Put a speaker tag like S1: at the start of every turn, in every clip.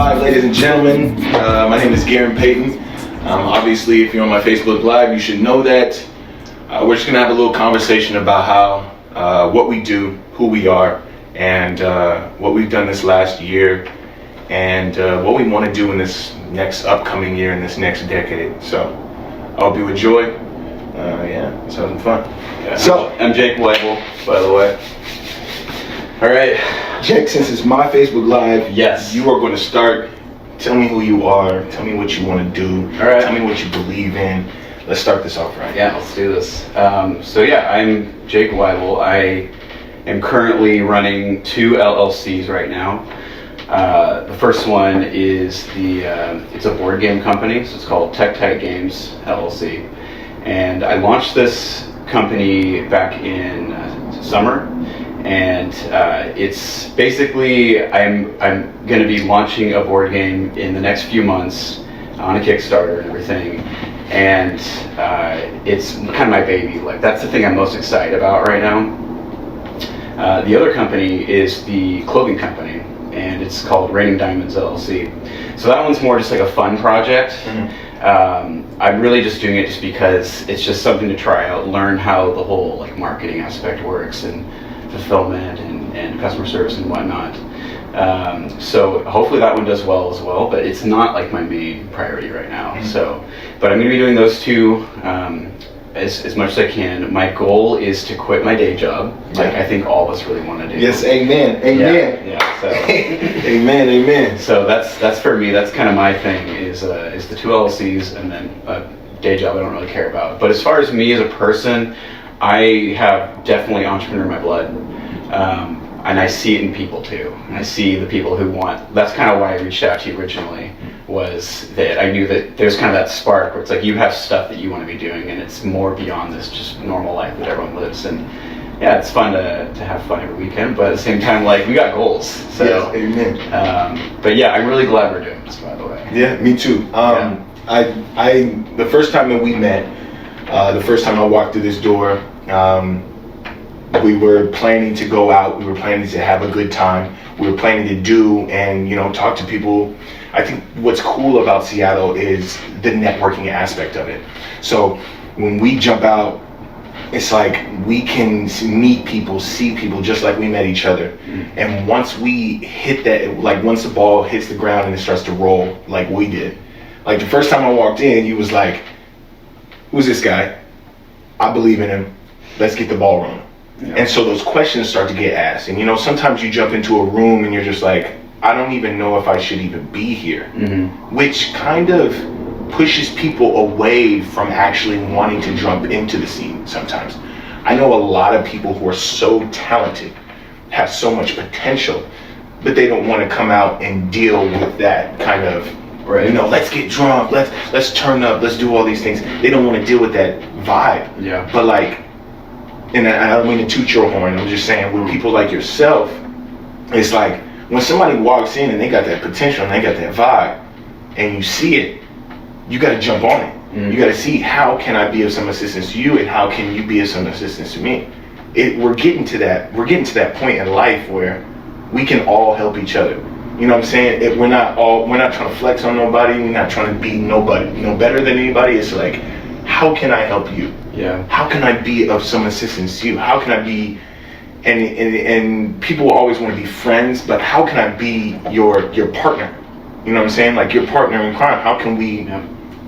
S1: Live, ladies and gentlemen. My name is Garen Peyton. Obviously, if you're on my Facebook Live, you should know that. We're just gonna have a little conversation about how, what we do, who we are, and what we've done this last year, and what we want to do in this next upcoming year, in this next decade. So, I hope you enjoy. Yeah, it's having fun.
S2: Yeah, so, I'm Jake Weibel, by the way. All right.
S1: Jake, since it's my Facebook Live,
S2: yes,
S1: you are going to start. Tell me who you are. Tell me what you want to do.
S2: All right.
S1: Tell me what you believe in. Let's start this off right.
S2: Yeah, let's do this. So yeah, I'm Jake Weibel. I am currently running 2 LLCs right now. The first one is it's a board game company, so it's called Tech Tight Games LLC, and I launched this company back in summer. And it's basically, I'm going to be launching a board game in the next few months on a Kickstarter and everything, and it's kind of my baby. Like, that's the thing I'm most excited about right now. The other company is the clothing company, and it's called Raining Diamonds LLC. So that one's more just like a fun project. Mm-hmm. I'm really just doing it just because it's just something to try out, learn how the whole like marketing aspect works, and fulfillment and customer service and whatnot. So hopefully that one does well as well, but it's not like my main priority right now. Mm-hmm. So, but I'm going to be doing those 2 as much as I can. My goal is to quit my day job, like I think all of us really want to do.
S1: Yes, amen, amen.
S2: Yeah. So
S1: amen, amen.
S2: So that's for me. That's kind of my thing. Is the 2 LLCs and then a day job I don't really care about. But as far as me as a person, I have definitely entrepreneur in my blood, and I see it in people too. And I see the people who want. That's kind of why I reached out to you originally. Was that I knew that there's kind of that spark where it's like you have stuff that you want to be doing, and it's more beyond this just normal life that everyone lives. And yeah, it's fun to have fun every weekend, but at the same time, like, we got goals. So,
S1: yes, amen.
S2: But yeah, I'm really glad we're doing this, by the way.
S1: Yeah, me too. I the first time that we met, the first time I walked through this door, we were planning to go out. We were planning to have a good time. We were planning to do and talk to people. I think what's cool about Seattle is the networking aspect of it. So when we jump out, it's like we can meet people, see people just like we met each other. Mm-hmm. And once we hit that, like once the ball hits the ground and it starts to roll like we did. Like the first time I walked in, you was like, who's this guy? I believe in him. Let's get the ball rolling. Yeah. And so those questions start to get asked. And sometimes you jump into a room and you're just like, I don't even know if I should even be here. Mm-hmm. Which kind of pushes people away from actually wanting to jump into the scene sometimes. I know a lot of people who are so talented, have so much potential, but they don't want to come out and deal with that kind of, right. Let's get drunk, let's turn up, let's do all these things. They don't want to deal with that vibe. Yeah. But like, and I don't mean to toot your horn, I'm just saying with people like yourself, it's like when somebody walks in and they got that potential and they got that vibe and you see it, you got to jump on it. Mm-hmm. You got to see, how can I be of some assistance to you, and how can you be of some assistance to me? We're getting to that point in life where we can all help each other. You know what I'm saying? We're not trying to flex on nobody. We're not trying to be nobody, better than anybody. It's like, how can I help you? Yeah. How can I be of some assistance to you? How can I be, and people will always want to be friends, but how can I be your partner? You know what I'm saying? Like your partner in crime. How can we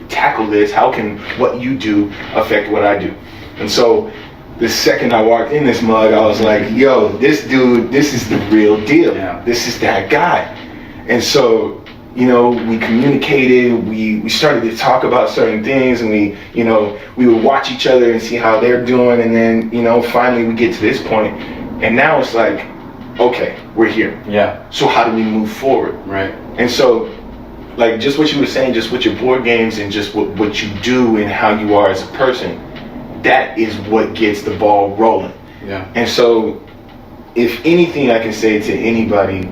S1: tackle this? How can what you do affect what I do? And so the second I walked in this mug, I was like, yo, this dude, this is the real deal. Yeah. This is that guy. And so, we communicated, we started to talk about certain things, and we would watch each other and see how they're doing, and then, finally we get to this point, and now it's like, okay, we're here. Yeah. So how do we move forward? Right. And so, like, just what you were saying, just with your board games and just what you do and how you are as a person, that is what gets the ball rolling. Yeah. And so, if anything I can say to anybody,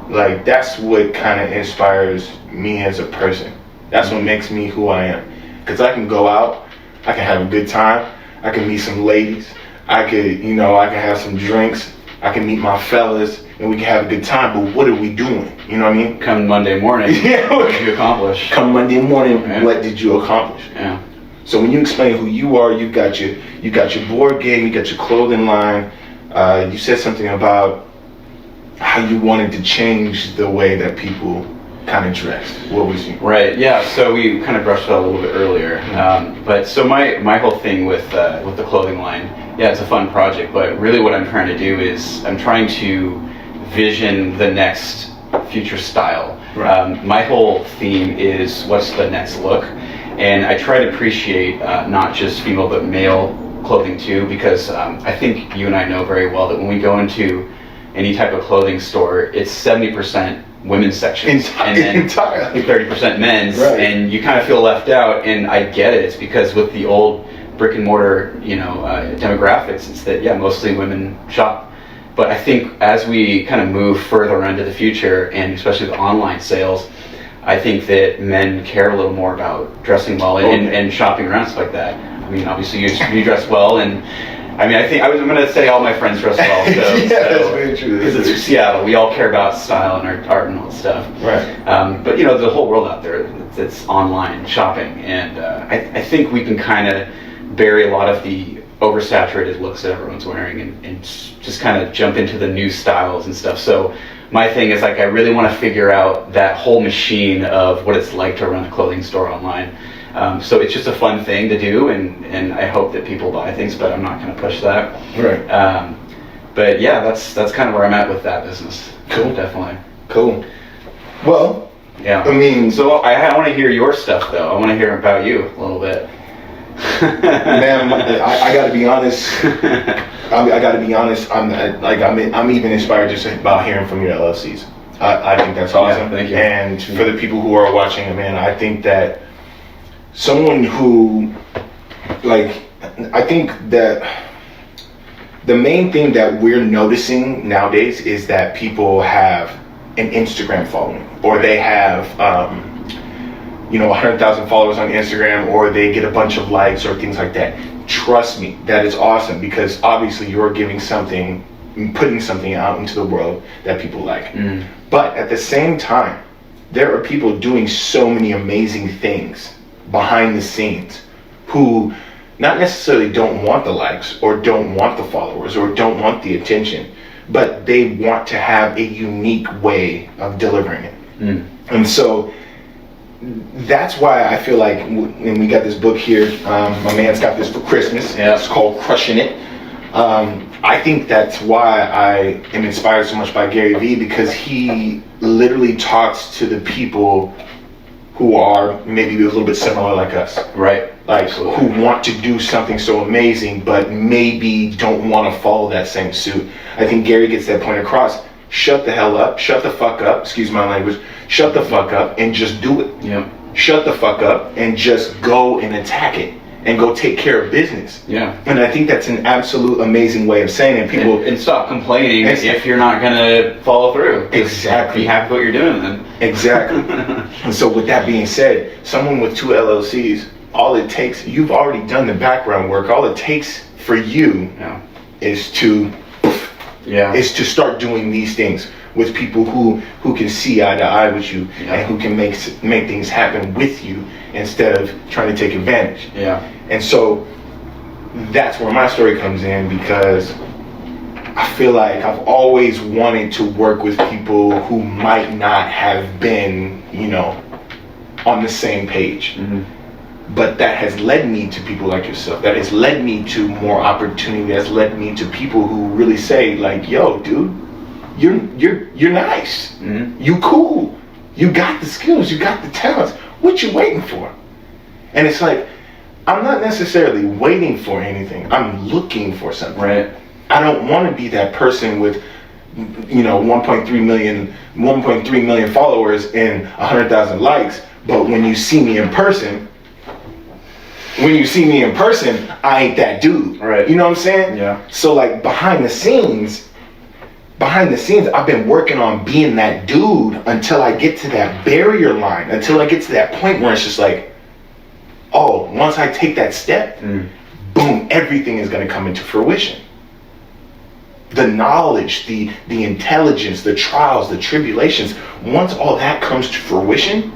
S1: like, that's what kind of inspires me as a person. That's what makes me who I am. Because I can go out, I can have a good time, I can meet some ladies, I could have some drinks, I can meet my fellas, and we can have a good time, but what are we doing? You know what I mean?
S2: Come Monday morning, what did you accomplish?
S1: Come Monday morning,
S2: Right.
S1: what did you accomplish?
S2: Yeah.
S1: So when you explain who you are, you got your board game, you got your clothing line. You said something about how you wanted to change the way that people kind of dressed. What was you?
S2: Right. Yeah. So we kind of brushed it out a little bit earlier, but so my whole thing with the clothing line, yeah, it's a fun project. But really, what I'm trying to do is I'm trying to vision the next future style.
S1: Right.
S2: My whole theme is what's the next look, and I try to appreciate not just female but male clothing too, because I think you and I know very well that when we go into any type of clothing store, it's 70% women's sections and then
S1: Entirely.
S2: 30% men's,
S1: Right.
S2: and you kind of feel left out. And I get it. It's because with the old brick and mortar, demographics, it's that mostly women shop. But I think as we kind of move further into the future, and especially the online sales, I think that men care a little more about dressing well and shopping around, stuff like that. I mean, obviously you dress well, and I mean, I'm going to say all my friends dress well. So,
S1: That's very true.
S2: Because it's Seattle, we all care about style and art and all that stuff.
S1: Right.
S2: But there's a whole world out there that's online shopping, and I think we can kind of bury a lot of the oversaturated looks that everyone's wearing, and just kind of jump into the new styles and stuff. So my thing is, like, I really want to figure out that whole machine of what it's like to run a clothing store online. So it's just a fun thing to do, and I hope that people buy things, but I'm not going to push that.
S1: Right.
S2: But yeah, that's kind of where I'm at with that business.
S1: Cool.
S2: Definitely.
S1: Cool. Well,
S2: Yeah.
S1: I mean,
S2: So I want to hear your stuff, though. I want to hear about you a little bit.
S1: man, I got to be honest. I got to be honest. I'm even inspired just about hearing from your LLCs. I think that's awesome.
S2: Yeah, thank you.
S1: And for the people who are watching, man, I think that someone who, I think that the main thing that we're noticing nowadays is that people have an Instagram following, or they have 100,000 followers on Instagram, or they get a bunch of likes or things like that. Trust me, that is awesome, because obviously you're giving something, putting something out into the world that people like. But at the same time, there are people doing so many amazing things behind the scenes who not necessarily don't want the likes or don't want the followers or don't want the attention, but they want to have a unique way of delivering it. And so that's why I feel like, and we got this book here, my man's got this for Christmas.
S2: Yeah.
S1: It's called Crushing It. I think that's why I am inspired so much by Gary Vee, because he literally talks to the people who are maybe a little bit similar like us.
S2: Right.
S1: Like,
S2: Absolutely.
S1: who want to do something so amazing, but maybe don't want to follow that same suit. I think Gary gets that point across. Shut the hell up, shut the fuck up, excuse my language, shut the fuck up and just do it.
S2: Yeah.
S1: Shut the fuck up and just go and attack it and go take care of business.
S2: Yeah.
S1: And I think that's an absolute amazing way of saying it. People
S2: And stop complaining
S1: And-
S2: if you're not going to follow through. Just
S1: Exactly.
S2: Be happy with what you're doing then.
S1: Exactly. And so with that being said, someone with 2 LLCs, all it takes, you've already done the background work. All it takes for you
S2: Yeah.
S1: is to start doing these things with people who can see eye to eye with you, and who can make things happen with you instead of trying to take advantage.
S2: Yeah.
S1: And so that's where my story comes in, because I feel like I've always wanted to work with people who might not have been, on the same page. But that has led me to people like yourself. That has led me to more opportunity. That has led me to people who really say, like, yo, dude, you're nice. You cool. You got the skills. You got the talents. What you waiting for? And it's like, I'm not necessarily waiting for anything. I'm looking for something.
S2: Right.
S1: I don't want to be that person with 1.3 million followers and 100,000 likes. But when you see me in person, I ain't that dude.
S2: Right.
S1: You know what I'm saying?
S2: Yeah.
S1: So like behind the scenes, I've been working on being that dude until I get to that barrier line, until I get to that point where it's just like, oh, once I take that step, boom, everything is going to come into fruition. the knowledge, the intelligence, the trials, the tribulations, once all that comes to fruition,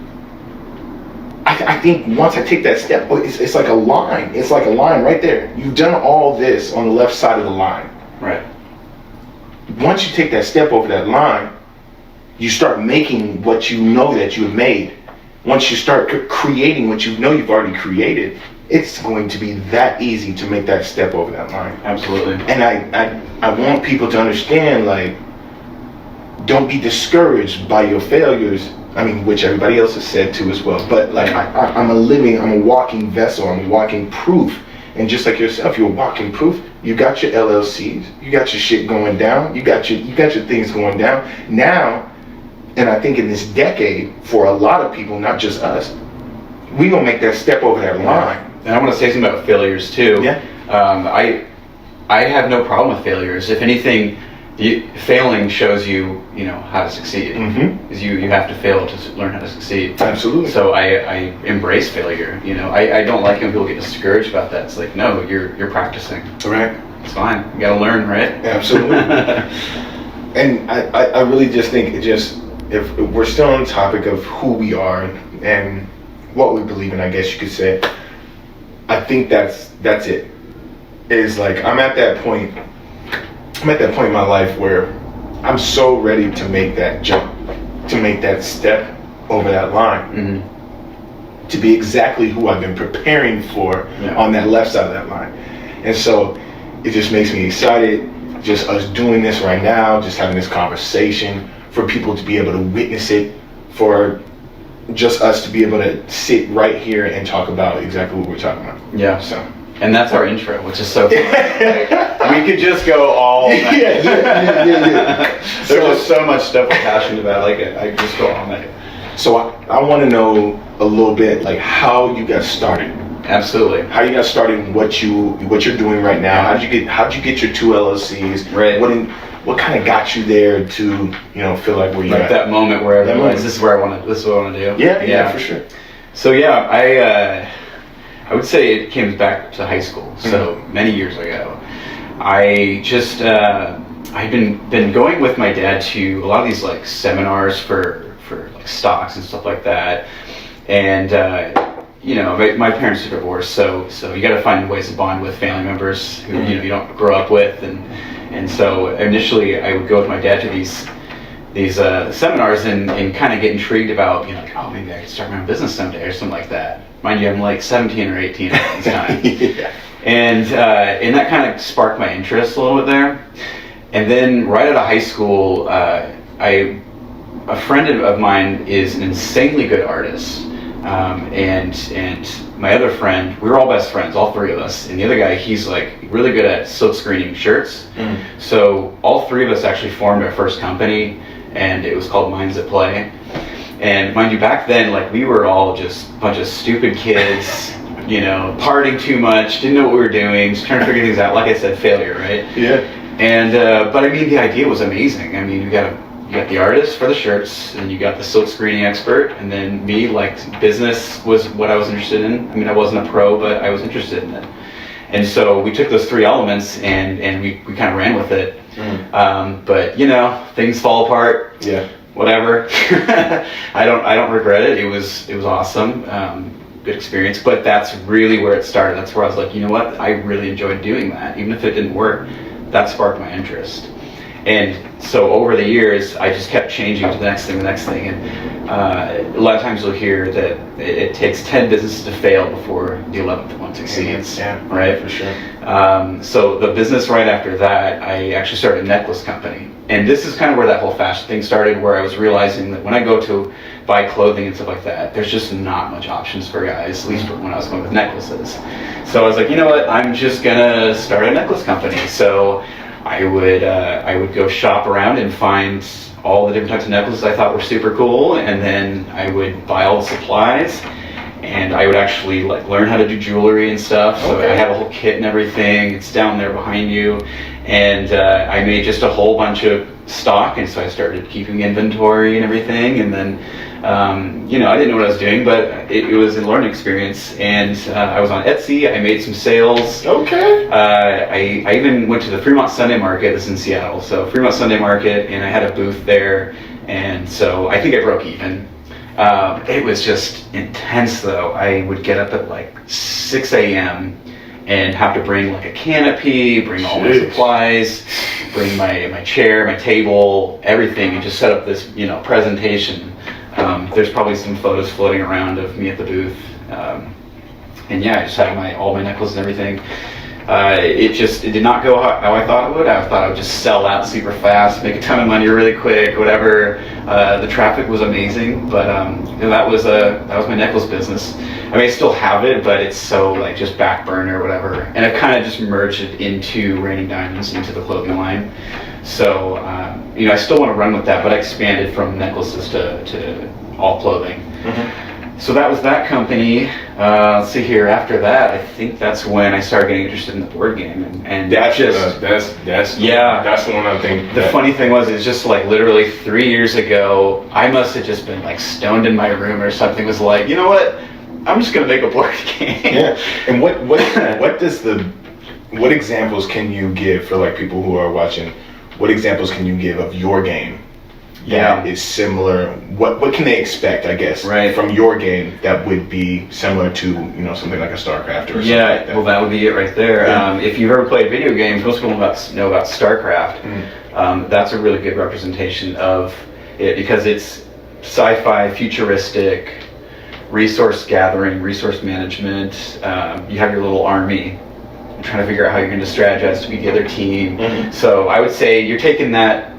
S1: I think once I take that step, it's like a line. It's like a line right there. You've done all this on the left side of the line.
S2: Right.
S1: Once you take that step over that line, you start making what you know that you have made. Once you start creating what you know you've already created, it's going to be that easy to make that step over that line.
S2: Absolutely.
S1: And I want people to understand, like, don't be discouraged by your failures. I mean, which everybody else has said too as well. But like, I'm a walking vessel. I'm a walking proof. And just like yourself, you're walking proof. You got your LLCs. You got your shit going down. You got your things going down now. And I think in this decade, for a lot of people, not just us, we gonna make that step over that line.
S2: And I want to say something about failures too.
S1: Yeah.
S2: I have no problem with failures. If anything, failing shows you how to succeed. Because you have to fail to learn how to succeed.
S1: Absolutely.
S2: So I embrace failure. I don't like when people get discouraged about that. It's like, no, you're practicing.
S1: Right.
S2: It's fine. You got to learn, right?
S1: Absolutely. And I really just think if we're still on the topic of who we are and what we believe in, I guess you could say, I think that's it. Is like I'm at that point in my life where I'm so ready to make that jump, to make that step over that line, to be exactly who I've been preparing for on that left side of that line. And so it just makes me excited, just us doing this right now, just having this conversation, for people to be able to witness it, for just us to be able to sit right here and talk about exactly what we're talking about.
S2: Yeah.
S1: So.
S2: And that's our intro, which is so fun. We could just go all night.
S1: Yeah.
S2: There's just so much stuff we're passionate about. Like, I just go all night.
S1: So I want to know a little bit, like, how you got started.
S2: Absolutely.
S1: How you got started and what you're doing right now. How'd you get your 2 LLCs?
S2: Right.
S1: What kind of got you there to feel like where you're at?
S2: That moment where I realized this is what I want to do.
S1: Yeah, for sure.
S2: So I would say it came back to high school. So many years ago, I just I'd been going with my dad to a lot of these like seminars for like stocks and stuff like that, and my parents are divorced, so you got to find ways to bond with family members who you don't grow up with, and so initially I would go with my dad to these seminars and kind of get intrigued about oh, maybe I could start my own business someday or something like that. Mind you, I'm like 17 or 18 at this time.
S1: Yeah.
S2: And that kind of sparked my interest a little bit there. And then right out of high school, a friend of mine is an insanely good artist. And my other friend, we were all best friends, all 3 of us. And the other guy, he's like really good at silk screening shirts. So all 3 of us actually formed our first company, and it was called Minds at Play. And mind you, back then, like, we were all just a bunch of stupid kids, partying too much, didn't know what we were doing, just trying to figure things out. Like I said, failure, right?
S1: Yeah.
S2: And but I mean, the idea was amazing. I mean, you got the artist for the shirts, and you got the silk screening expert, and then me, like, business was what I was interested in. I mean, I wasn't a pro, but I was interested in it. And so we took those 3 elements and we kind of ran with it. But things fall apart.
S1: Yeah.
S2: Whatever. I don't regret it. It was awesome. Good experience. But that's really where it started. That's where I was like, you know what? I really enjoyed doing that. Even if it didn't work, that sparked my interest. And so over the years, I just kept changing to the next thing. And a lot of times you'll hear that it takes 10 businesses to fail before the 11th one succeeds.
S1: Yeah,
S2: right?
S1: For sure.
S2: So the business right after that, I actually started a necklace company. And this is kind of where that whole fashion thing started, where I was realizing that when I go to buy clothing and stuff like that, there's just not much options for guys, at least when I was going with necklaces. So I was like, you know what, I'm just gonna start a necklace company. So I would go shop around and find all the different types of necklaces I thought were super cool, and then I would buy all the supplies, and I would actually like learn how to do jewelry and stuff. So I have a whole kit and everything. It's down there behind you. And I made just a whole bunch of stock, and so I started keeping inventory and everything, and then I didn't know what I was doing, but it was a learning experience, and I was on Etsy. I made some sales.
S1: Okay.
S2: I even went to the Fremont Sunday Market. This is in Seattle, so Fremont Sunday Market, and I had a booth there, and so I think I broke even. It was just intense though. I would get up at like 6 a.m. and have to bring like a canopy, bring all my supplies, bring my chair, my table, everything, and just set up this presentation. There's probably some photos floating around of me at the booth, and yeah, I just had all my necklaces and everything. It did not go how I thought it would. I thought I would just sell out super fast, make a ton of money really quick, whatever. The traffic was amazing, but that was my necklace business. I mean, I still have it, but it's so like just back burner or whatever. And I've kind of just merged it into Raining Diamonds, into the clothing line. So I still want to run with that, but I expanded from necklaces to all clothing. Mm-hmm. So that was that company. Let's see here. After that, I think that's when I started getting interested in the board game, and
S1: that's the one I think.
S2: The funny thing was, it's just like literally 3 years ago. I must have just been like stoned in my room or something. Was like, you know what? I'm just gonna make a board game.
S1: Yeah. And what examples can you give for like people who are watching? What examples can you give of your game that is similar? What can they expect, I guess, from your game that would be similar to something like a StarCraft or something like that?
S2: Well, that would be it right there. Yeah. If you've ever played video games, most people know about StarCraft. Mm. That's a really good representation of it because it's sci-fi, futuristic, resource gathering, resource management. You have your little army. Trying to figure out how you're going to strategize to beat the other team. Mm-hmm. So I would say you're taking that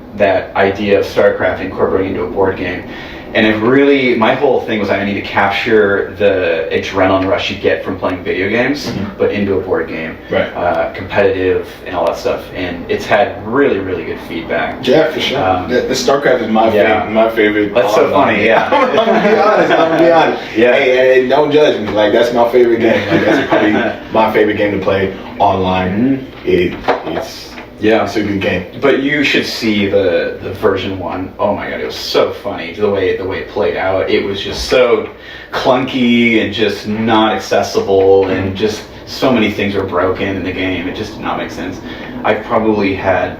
S2: idea of StarCraft and incorporating into a board game. And it really, my whole thing was I need to capture the adrenaline rush you get from playing video games, mm-hmm. but into a board game, competitive and all that stuff. And it's had really, really good feedback.
S1: Yeah, for sure. The StarCraft is my favorite.
S2: That's so funny. Yeah.
S1: I'm gonna be honest. Yeah. Hey, don't judge me. Like that's my favorite game. Like that's probably my favorite game to play online. Mm-hmm. It's a good game.
S2: But you should see the version 1. Oh my god, it was so funny the way it played out. It was just so clunky and just not accessible, and just so many things were broken in the game. It just did not make sense. I've probably had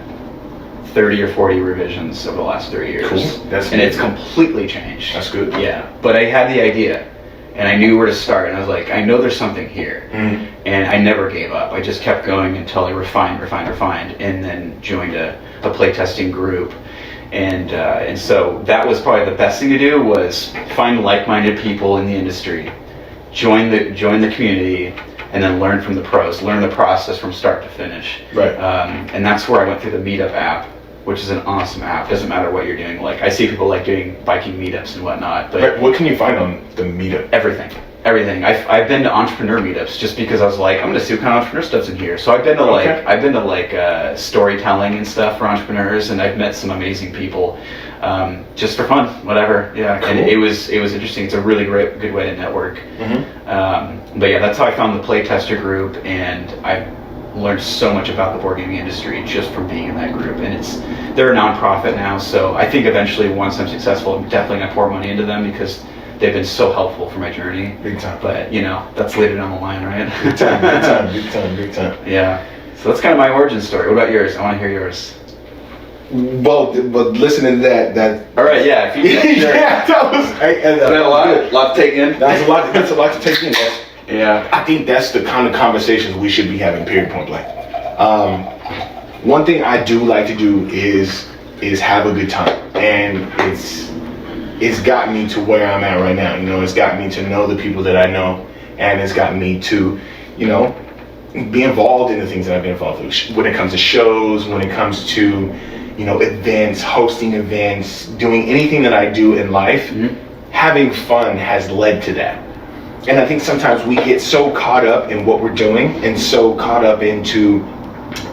S2: 30 or 40 revisions over the last 3 years.
S1: Cool.
S2: It's completely changed.
S1: That's good.
S2: Yeah, but I had the idea. And I knew where to start, and I was like, I know there's something here. Mm. And I never gave up. I just kept going until I refined, and then joined a playtesting group. And so that was probably the best thing to do, was find like-minded people in the industry, join the community, and then learn from the pros, learn the process from start to finish.
S1: Right.
S2: And that's where I went through the Meetup app, which is an awesome app. Doesn't matter what you're doing. Like I see people like doing biking meetups and whatnot. But
S1: what can you find on the Meetup?
S2: Everything. I've been to entrepreneur meetups just because I was like, I'm gonna see what kind of entrepreneur stuff's in here. So I've been to storytelling and stuff for entrepreneurs, and I've met some amazing people, just for fun, whatever. Yeah, cool. And it was interesting. It's a really good way to network. Mm-hmm. But yeah, that's how I found the playtester group, and I learned so much about the board gaming industry just from being in that group. And they're a nonprofit now, so I think eventually once I'm successful, I'm definitely gonna pour money into them because they've been so helpful for my journey.
S1: Big time.
S2: But that's later down the line, right?
S1: Big time.
S2: Yeah. So that's kind of my origin story. What about yours? I want to hear yours.
S1: Well, but listening to that.
S2: All right, yeah. If you
S1: yeah, that was
S2: a lot to take in.
S1: That's a lot to take in.
S2: Yeah.
S1: I think that's the kind of conversations we should be having, period, point blank. One thing I do like to do is have a good time, and it's gotten me to where I'm at right now. It's gotten me to know the people that I know, and it's gotten me to, be involved in the things that I've been involved with. When it comes to shows, when it comes to, events, hosting events, doing anything that I do in life, mm-hmm. having fun has led to that. And I think sometimes we get so caught up in what we're doing and so caught up into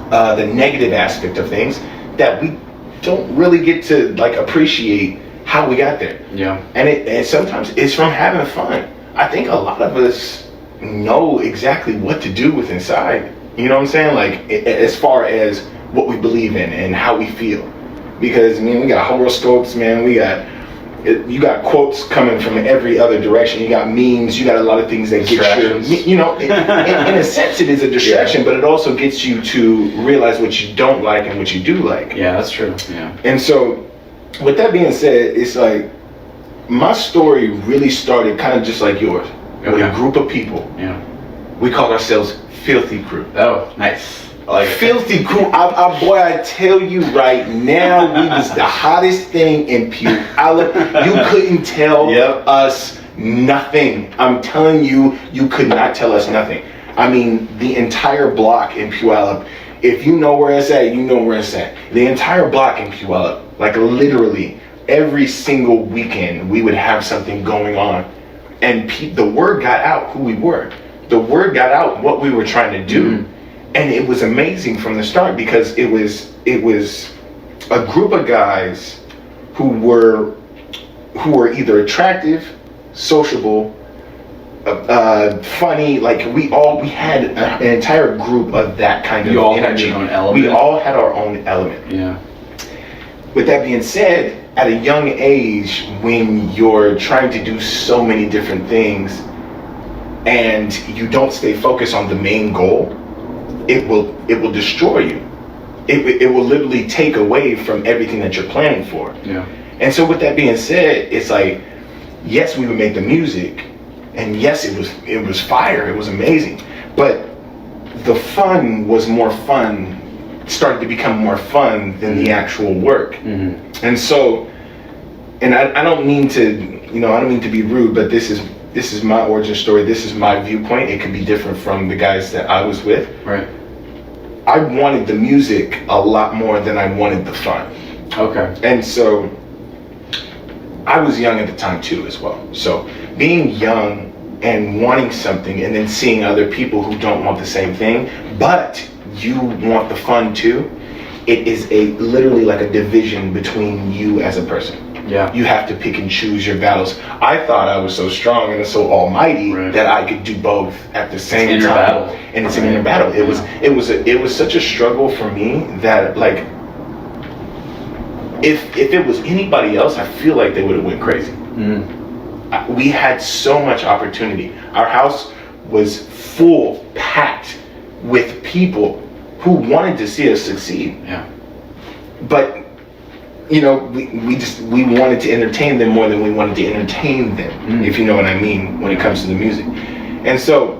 S1: the negative aspect of things that we don't really get to appreciate how we got there.
S2: Yeah.
S1: And sometimes it's from having fun. I think a lot of us know exactly what to do with inside. You know what I'm saying? As far as what we believe in and how we feel. because I mean we got horoscopes, man. You got quotes coming from every other direction. You got memes. You got a lot of things that get you know. In a sense, it is a distraction, but it also gets you to realize what you don't like and what you do like.
S2: Yeah, that's true. Yeah.
S1: And so, with that being said, it's like my story really started kind of just like yours, with a group of people.
S2: Yeah.
S1: We called ourselves Filthy Crew.
S2: Oh, nice. Like
S1: Filthy Crew, boy, I tell you right now, we was the hottest thing in Puyallup. You couldn't tell us nothing. I'm telling you, you could not tell us nothing. I mean, the entire block in Puyallup, if you know where it's at, you know where it's at. The entire block in Puyallup, like literally every single weekend, we would have something going on. And the word got out who we were. The word got out what we were trying to do. Mm-hmm. And it was amazing from the start because it was a group of guys who were either attractive, sociable, funny. Like we had an entire group of that kind of energy. You all had your own element. We all had our own element.
S2: Yeah.
S1: With that being said, at a young age, when you're trying to do so many different things, and you don't stay focused on the main goal, it will destroy you. It will literally take away from everything that you're planning for.
S2: Yeah.
S1: And so with that being said, it's like, yes, we would make the music, and yes, it was fire, it was amazing, but the fun was more fun, started to become more fun than the actual work. Mm-hmm. And so, and I don't mean to be rude, but this is my origin story. This is my viewpoint. It can be different from the guys that I was with.
S2: Right.
S1: I wanted the music a lot more than I wanted the fun.
S2: Okay.
S1: And so I was young at the time too as well. So being young and wanting something and then seeing other people who don't want the same thing, but you want the fun too, it is literally like a division between you as a person.
S2: Yeah.
S1: You have to pick and choose your battles. I thought I was so strong and so almighty that I could do both at the same time.
S2: Battle.
S1: And it's an inner battle. It was such a struggle for me that like if it was anybody else, I feel like they would have went crazy. Mm. We had so much opportunity. Our house was full, packed with people who wanted to see us succeed.
S2: Yeah.
S1: But we wanted to entertain them more than we wanted to entertain them, if you know what I mean, when it comes to the music. And so,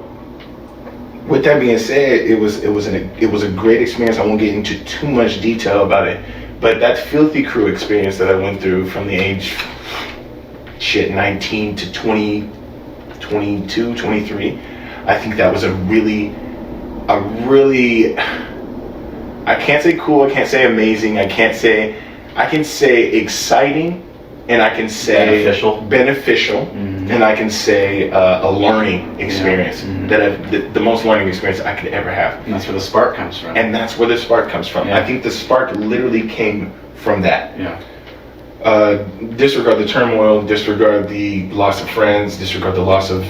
S1: with that being said, it was a great experience. I won't get into too much detail about it, but that Filthy Crew experience that I went through from the age 19 to 20, 22, 23, I think that was a really, I can't say cool, I can't say amazing, I can say exciting, and I can say beneficial, mm-hmm. and I can say a learning experience, mm-hmm. that the most learning experience I could ever have.
S2: And that's where the spark comes from.
S1: Yeah. I think the spark literally came from that.
S2: Yeah.
S1: Disregard the turmoil, disregard the loss of friends, disregard the loss of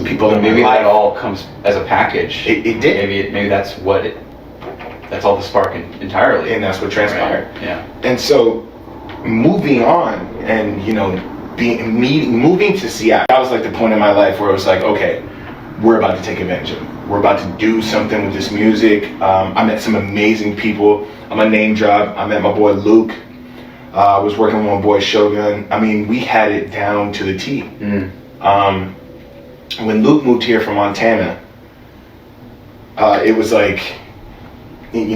S1: people.
S2: But maybe that all comes as a package.
S1: It did.
S2: Maybe that's that's all the spark entirely.
S1: And that's what transpired.
S2: Right. Yeah.
S1: And so moving on and, moving to Seattle, that was like the point in my life where it was like, okay, we're about to take advantage of it. We're about to do something with this music. I met some amazing people. I'm a name drop. I met my boy Luke. I was working with my boy Shogun. I mean, we had it down to the T. Mm. When Luke moved here from Montana, it was like, he's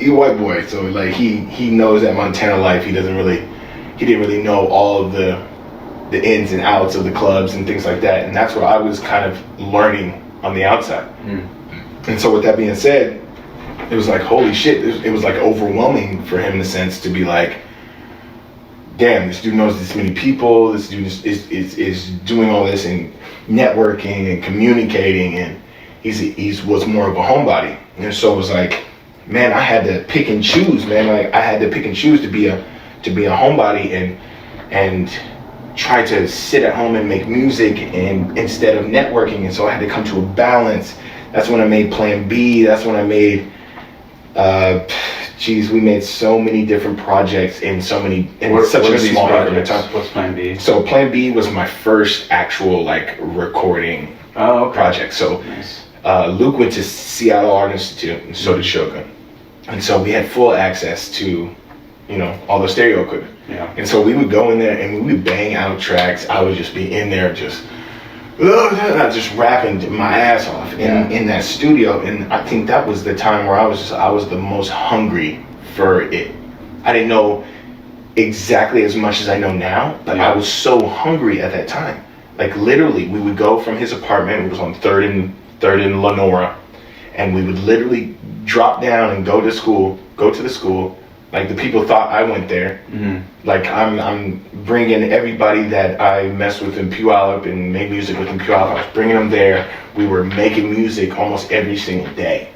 S1: a white boy, so like he knows that Montana life. He didn't really know all of the ins and outs of the clubs and things like that, and that's where I was kind of learning on the outside. And so with that being said, it was like, holy shit, it was like overwhelming for him in a sense to be like, damn, this dude knows this many people, this dude is doing all this and networking and communicating, and he was more of a homebody. And so it was like, man, I had to pick and choose, man. Like I had to pick and choose to be a homebody and try to sit at home and make music and instead of networking, and so I had to come to a balance. That's when I made Plan B. That's when I made we made so many different projects in such a small amount of time.
S2: What's Plan B?
S1: So Plan B was my first actual like recording project. So
S2: nice.
S1: Luke went to Seattle Art Institute, and so did Shogun, and so we had full access to, all the stereo equipment.
S2: Yeah.
S1: And so we would go in there and we would bang out tracks. I would just be in there just rapping my ass off in that studio. And I think that was the time where I was the most hungry for it. I didn't know exactly as much as I know now, but I was so hungry at that time. Like literally, we would go from his apartment. It was on Third and Lenora, and we would literally drop down and go to the school. Like the people thought I went there. Mm-hmm. Like I'm bringing everybody that I messed with in Puyallup and made music with in Puyallup. I was bringing them there. We were making music almost every single day.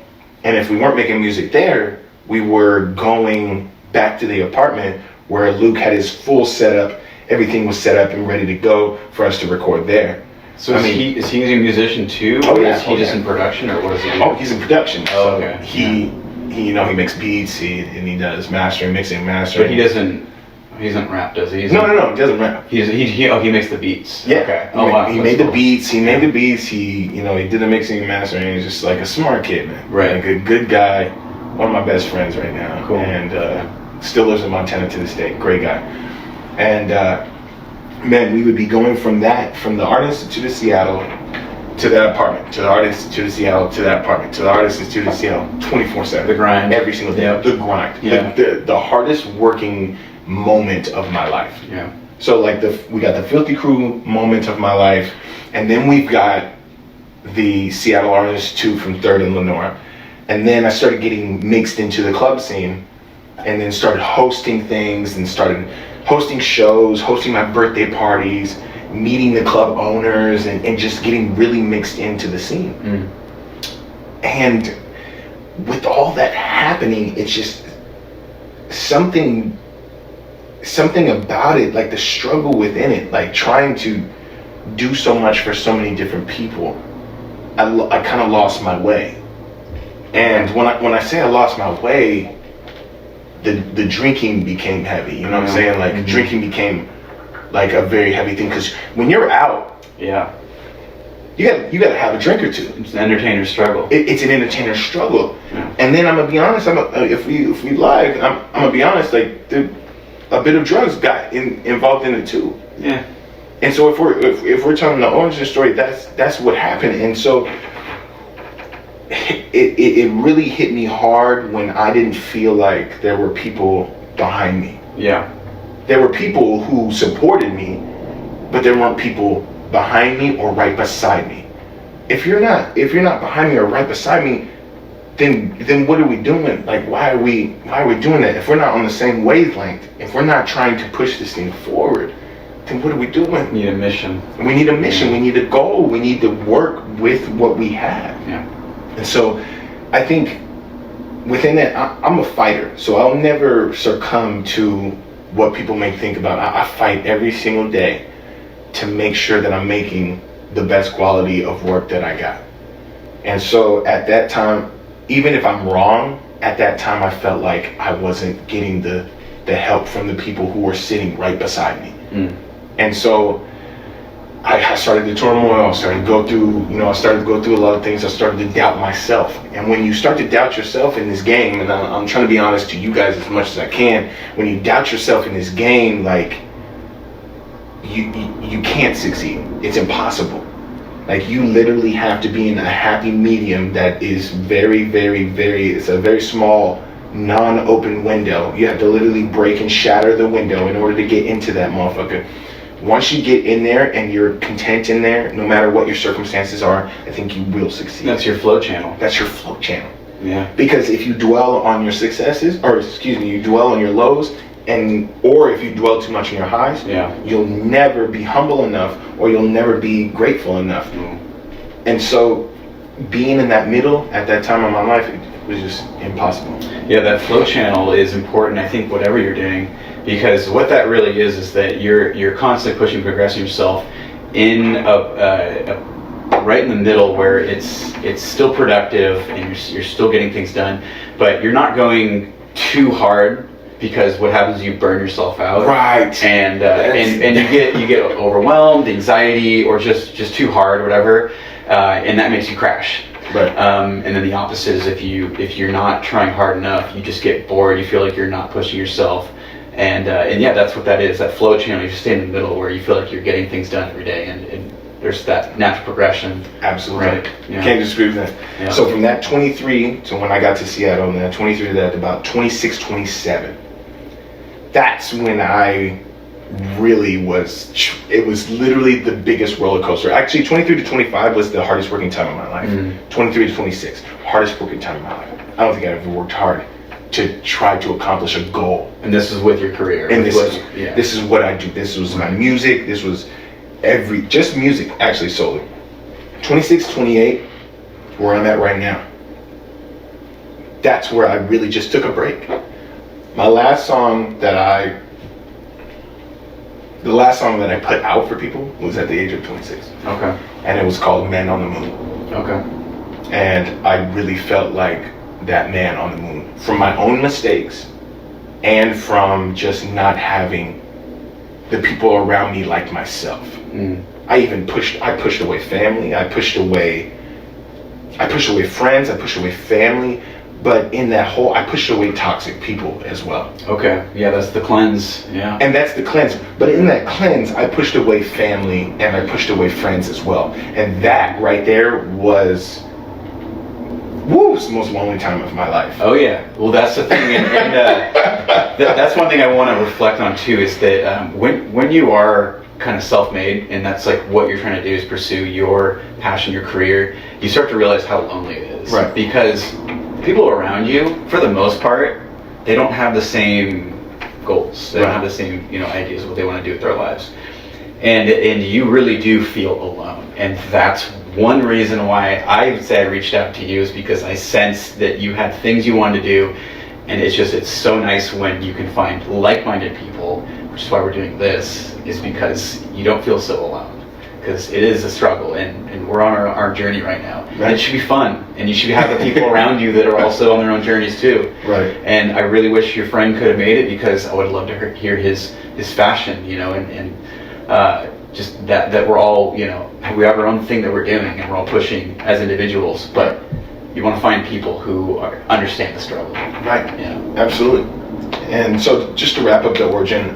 S1: And if we weren't making music there, we were going back to the apartment where Luke had his full setup. Everything was set up and ready to go for us to record there.
S2: So is he a musician too?
S1: Oh,
S2: or
S1: yeah.
S2: Is he just in production, or what does he do?
S1: Oh, he's in production.
S2: Oh, okay.
S1: So he makes beats, and he does mastering, mixing, mastering.
S2: But he doesn't rap, does he?
S1: No, he doesn't rap.
S2: He makes the beats.
S1: Yeah.
S2: Okay.
S1: He made the beats. He made the beats. He did the mixing and mastering. He's just like a smart kid, man.
S2: Right.
S1: Like a good guy. One of my best friends right now.
S2: Cool.
S1: And still lives in Montana to this day. Great guy. And man, we would be going from the Art Institute of Seattle to that apartment, to the Art Institute of Seattle, to that apartment, to the Art Institute of Seattle, 24/7.
S2: The grind.
S1: Every single day.
S2: Yep.
S1: The grind.
S2: Yeah.
S1: The hardest working moment of my life.
S2: Yeah.
S1: So like we got the Filthy Crew moment of my life, and then we've got the Seattle Art Institute from 3rd and Lenora. And then I started getting mixed into the club scene, and then started hosting things, and started hosting shows, hosting my birthday parties, meeting the club owners, and just getting really mixed into the scene. Mm. And with all that happening, it's just something about it, like the struggle within it, like trying to do so much for so many different people. I kind of lost my way. And when I say I lost my way, the drinking became heavy. You know what I'm saying? Like mm-hmm. Drinking became like a very heavy thing, because when you're out, you gotta have a drink or two.
S2: It's an entertainer's struggle.
S1: It's an entertainer's struggle.
S2: Yeah.
S1: And then I'm gonna be honest. If we live, I'm gonna be honest. Like a bit of drugs got involved in it too.
S2: Yeah.
S1: And so if we're telling the origin story, that's what happened. And so it really hit me hard when I didn't feel like there were people behind me.
S2: Yeah.
S1: There were people who supported me, but there weren't people behind me or right beside me. If you're not behind me or right beside me, then what are we doing? Like why are we doing that? If we're not on the same wavelength, if we're not trying to push this thing forward, then what are we doing?
S2: We need a mission.
S1: We need a mission. Yeah. We need a goal. We need to work with what we have.
S2: Yeah.
S1: And so I think within that, I'm a fighter. So I'll never succumb to what people may think about. I fight every single day to make sure that I'm making the best quality of work that I got. And so at that time, even if I'm wrong, at that time I felt like I wasn't getting the help from the people who were sitting right beside me. Mm. And so I started the turmoil. I started to go through a lot of things. I started to doubt myself. And when you start to doubt yourself in this game, and I'm trying to be honest to you guys as much as I can, when you doubt yourself in this game, like you can't succeed. It's impossible. Like you literally have to be in a happy medium that is very, very, very, it's a very small, non-open window. You have to literally break and shatter the window in order to get into that motherfucker. Once you get in there and you're content in there, no matter what your circumstances are, I think you will succeed.
S2: That's your flow channel.
S1: That's your flow channel.
S2: Yeah.
S1: Because if you dwell on your successes, you dwell on your lows, or if you dwell too much on your highs, you'll never be humble enough, or you'll never be grateful enough. Mm. And so being in that middle at that time of my life, it was just impossible.
S2: Yeah, that flow channel is important. I think whatever you're doing, because what that really is that you're constantly pushing, progressing yourself in right in the middle where it's still productive and you're still getting things done, but you're not going too hard, because what happens is you burn yourself out,
S1: right?
S2: And you get overwhelmed, anxiety, or just too hard or whatever, and that makes you crash.
S1: Right.
S2: And then the opposite is if you're not trying hard enough, you just get bored. You feel like you're not pushing yourself, and yeah, that's what that is. That flow channel. You just stay in the middle where you feel like you're getting things done every day, and there's that natural progression.
S1: Absolutely.
S2: Right? Yeah.
S1: Can't disagree with that.
S2: Yeah.
S1: So from that 23 to when I got to Seattle, and that 23 to that about 26, 27, that's when I really it was literally the biggest roller coaster. Actually, 23 to 25 was the hardest working time of my life. 23 to 26, hardest working time of my life. I don't think I ever worked hard to try to accomplish a goal.
S2: And this is with your career.
S1: And this is what I do. This was my music. This was just music, actually, solely. 26, 28, where I'm at right now. That's where I really just took a break. My last song that I put out for people was at the age of 26.
S2: Okay.
S1: And it was called Man on the Moon.
S2: Okay.
S1: And I really felt like that man on the moon from my own mistakes and from just not having the people around me like myself. I pushed away family, I pushed away friends, I pushed away family, but in that whole, I pushed away toxic people as well. Okay,
S2: yeah, that's the cleanse, yeah.
S1: And that's the cleanse, but in that cleanse, I pushed away family and I pushed away friends as well. And that right there was, it's the most lonely time of my life.
S2: Oh yeah, well that's the thing, and that's one thing I want to reflect on too, is that when you are kind of self-made, and that's like what you're trying to do is pursue your passion, your career, you start to realize how lonely it is.
S1: Right.
S2: Because people around you, for the most part, they don't have the same goals. They don't have the same, ideas of what they want to do with their lives. And you really do feel alone. And that's one reason why I would say I reached out to you, is because I sensed that you had things you wanted to do. And it's so nice when you can find like-minded people, which is why we're doing this, is because you don't feel so alone. Because it is a struggle, and we're on our journey right now. Right. And it should be fun, and you should have the people around you that are also on their own journeys too. Right. And I really wish your friend could have made it, because I would love to hear his passion, and just that we're all, we have our own thing that we're doing, and we're all pushing as individuals, but you want to find people who understand the struggle. Right. Yeah. Absolutely. And so just to wrap up the origin,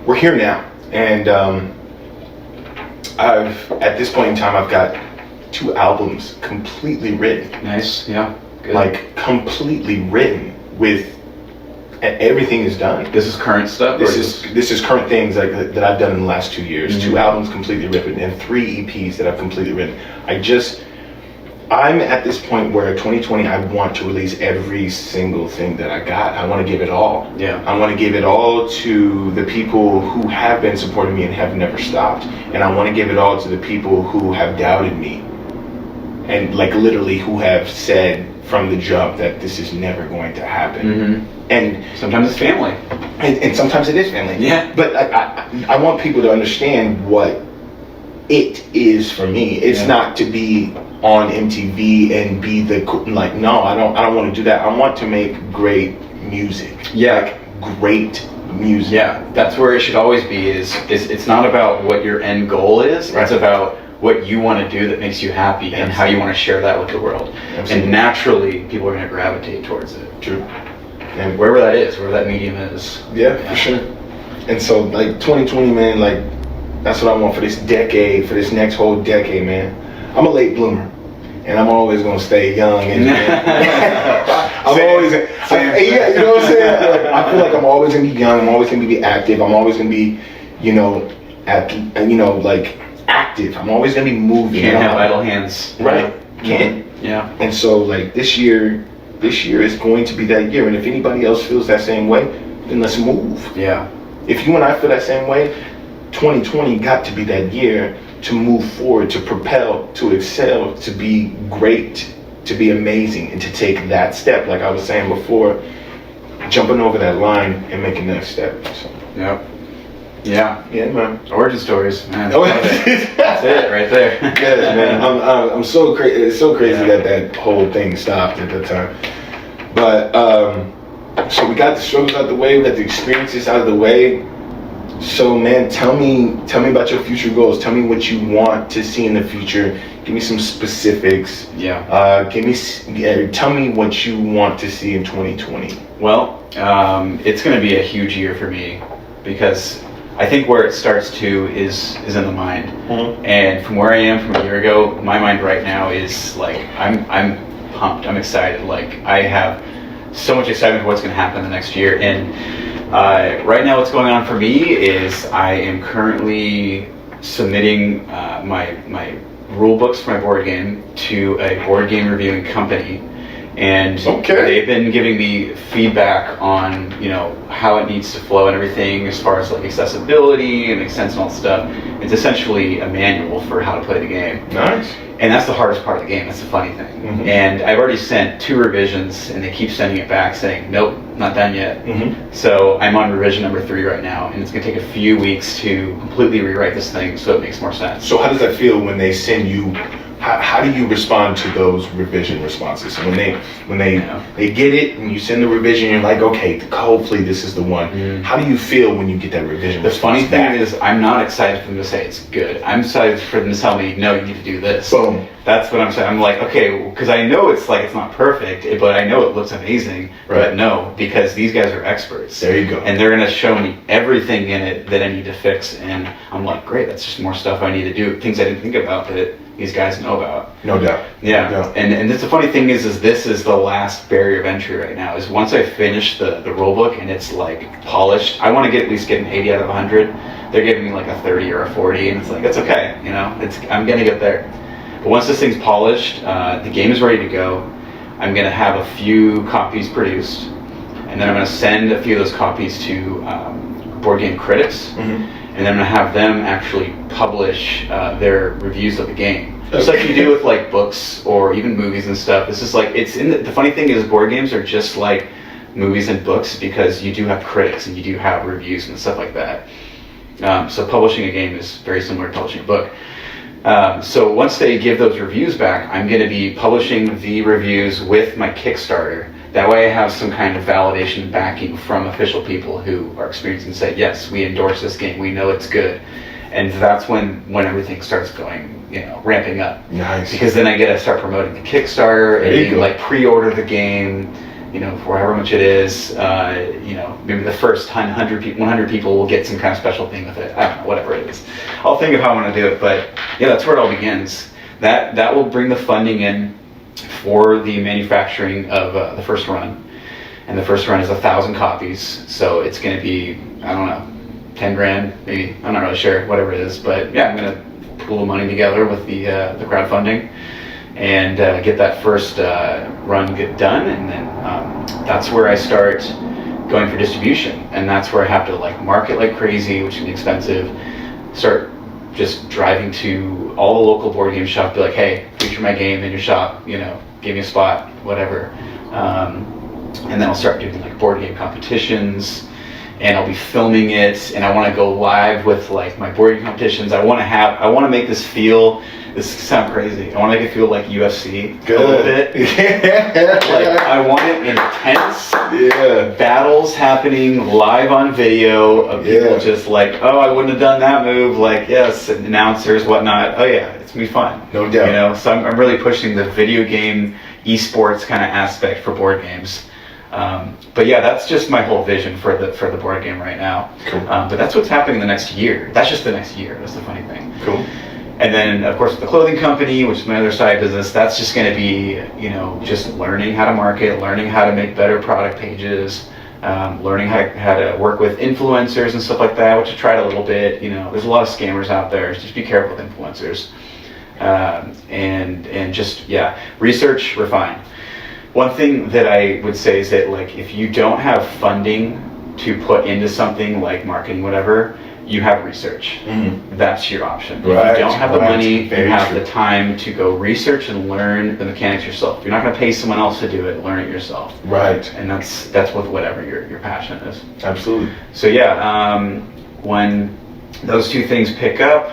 S2: we're here now, and at this point in time, I've got 2 albums completely written. Nice. Yeah. Good. Like completely written with. Everything is done. This is current stuff? This is current things that I've done in the last 2 years. 2 albums completely written and 3 EPs that I've completely written. I'm at this point where 2020, I want to release every single thing that I got. I want to give it all. Yeah. I want to give it all to the people who have been supporting me and have never stopped. And I want to give it all to the people who have doubted me. And literally who have said from the jump that this is never going to happen. Mm-hmm. And sometimes it's family. And sometimes it is family. Yeah. But I want people to understand what it is for me. It's not to be on MTV and be no, I don't want to do that. I want to make great music. Yeah. Great music. Yeah. That's where it should always be, is it's not about what your end goal is. Right. It's about what you want to do that makes you happy. Absolutely. And how you want to share that with the world. Absolutely. And naturally, people are going to gravitate towards it. True. And wherever that medium is. Yeah, for sure. And so 2020, man, that's what I want for this decade, for this next whole decade, man. I'm a late bloomer, and I'm always gonna stay young. And I'm always, yeah, you know what I'm saying? I feel like I'm always gonna be young. I'm always gonna be active. I'm always gonna be, active. I'm always gonna be moving. Can't have idle hands. Right? Can't. Yeah. And so this year is going to be that year. And if anybody else feels that same way, then let's move. Yeah. If you and I feel that same way, 2020 got to be that year to move forward, to propel, to excel, to be great, to be amazing, and to take that step. Like I was saying before,
S1: jumping over that line and making next step. So.
S2: Yep. Yeah.
S1: Yeah, man.
S2: Origin stories, man.
S1: Oh,
S2: That's it right there.
S1: Yes, man. I'm so crazy. It's so crazy that whole thing stopped at the time. But so we got the struggles out the way. We got the experiences out of the way. So, man, tell me about your future goals. Tell me what you want to see in the future. Give me some specifics.
S2: Yeah.
S1: Tell me what you want to see in 2020.
S2: Well, it's going to be a huge year for me because I think where it starts to is in the mind.
S1: Mm-hmm.
S2: And from where I am from a year ago, my mind right now is like I'm pumped. I'm excited. Like I have so much excitement for what's going to happen in the next year. And right now, what's going on for me is I am currently submitting my rule books for my board game to a board game reviewing company. And they've been giving me feedback on, how it needs to flow and everything as far as like accessibility and makes sense and all that stuff. It's essentially a manual for how to play the game.
S1: Nice.
S2: And that's the hardest part of the game. That's the funny thing. Mm-hmm. And I've already sent 2 revisions, and they keep sending it back saying, nope, not done yet. Mm-hmm. So I'm on revision number 3 right now, and it's going to take a few weeks to completely rewrite this thing so it makes more sense.
S1: So how does that feel when they send you? How do you respond to those revision responses? When they get it and you send the revision, you're like, okay, hopefully this is the one. Mm. How do you feel when you get that revision?
S2: The funny thing is, I'm not excited for them to say it's good. I'm excited for them to tell me, no, you need to do this.
S1: Boom.
S2: That's what I'm saying. I'm like, okay, because I know it's not perfect, but I know it looks amazing. Right. But no, because these guys are experts.
S1: There you go.
S2: And they're going to show me everything in it that I need to fix. And I'm like, great, that's just more stuff I need to do. Things I didn't think about that these guys know about.
S1: No doubt.
S2: Yeah.
S1: No doubt.
S2: And that's the funny thing is this is the last barrier of entry right now. Is once I finish the rule book and it's like polished, I want to at least get an 80 out of 100. They're giving me like a 30 or a 40, and it's like, it's okay. I'm going to get there. But once this thing's polished, the game is ready to go. I'm going to have a few copies produced, and then I'm going to send a few of those copies to board game critics, and then I'm going to have them actually publish their reviews of the game. Just like you do with like books or even movies and stuff. This is like, the funny thing is board games are just like movies and books because you do have critics and you do have reviews and stuff like that. So publishing a game is very similar to publishing a book. So once they give those reviews back, I'm going to be publishing the reviews with my Kickstarter. That way I have some kind of validation and backing from official people who are experienced and say, yes, we endorse this game, we know it's good. And that's when everything starts going, ramping up.
S1: Nice.
S2: Because then I get to start promoting the Kickstarter and like pre-order the game, for however much it is. Maybe the first 100 people will get some kind of special thing with it. I don't know, whatever it is. I'll think of how I want to do it, but yeah, that's where it all begins. That will bring the funding in for the manufacturing of the first run. And the first run is 1,000 copies, so it's going to be, I don't know, 10 grand, maybe. I'm not really sure, whatever it is. But yeah, I'm going to pool money together with the crowdfunding and get that first run done, and then that's where I start going for distribution, and that's where I have to like market like crazy, which can be expensive. Start just driving to all the local board game shops, be like, hey, feature my game in your shop, give me a spot, whatever. And then I'll start doing like board game competitions, and I'll be filming it, and I want to go live with like my board game competitions. I want to make this feel. This sounds crazy. I want to make it feel like UFC a little bit.
S1: Yeah.
S2: Like I want it intense.
S1: Yeah.
S2: Battles happening live on video of people just like, oh, I wouldn't have done that move. Like, yes, and announcers, whatnot. Oh yeah, it's gonna be fun.
S1: No doubt.
S2: So I'm really pushing the video game esports kind of aspect for board games. But yeah, that's just my whole vision for the board game right now.
S1: Cool.
S2: But that's what's happening the next year. That's just the next year. That's the funny thing.
S1: Cool.
S2: And then, of course, the clothing company, which is my other side business, that's just going to be, just learning how to market, learning how to make better product pages, learning how to work with influencers and stuff like that, which I tried a little bit. There's a lot of scammers out there. Just be careful with influencers. And just, research, refine. One thing that I would say is that, like, if you don't have funding to put into something like marketing, whatever, you have research. That's your option.
S1: Right,
S2: If you don't have the money, you
S1: very
S2: have
S1: true.
S2: the time to go research and learn the mechanics yourself. You're not going to pay someone else to do it. Learn it yourself.
S1: Right.
S2: And that's with whatever your passion is.
S1: Absolutely.
S2: So yeah, when those two things pick up,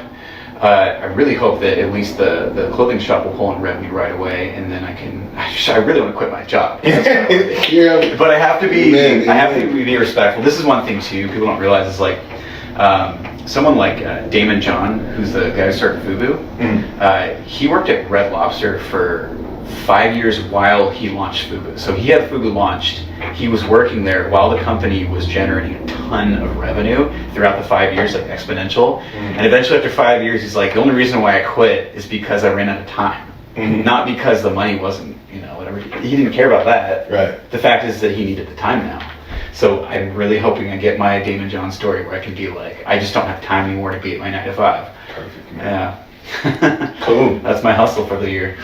S2: I really hope that at least the clothing shop will pull in revenue right away, and then I really want to quit my job.
S1: Yeah.
S2: But I have to be
S1: Man,
S2: I have to be respectful. This is one thing too people don't realize is like someone like Damon John, who's the guy who started FUBU. He worked at Red Lobster for 5 years while he launched FUBU. So he had FUBU launched. He was working there while the company was generating a ton of revenue throughout the 5 years, like exponential. And eventually after 5 years, he's like, the only reason why I quit is because I ran out of time. Not because the money wasn't, whatever. He didn't care about that.
S1: Right.
S2: The fact is that he needed the time now. So I'm really hoping I get my Damon John story where I can be like, I just don't have time anymore to be at my 9 to 5.
S1: Perfect, man.
S2: Yeah.
S1: Cool.
S2: That's my hustle for the year.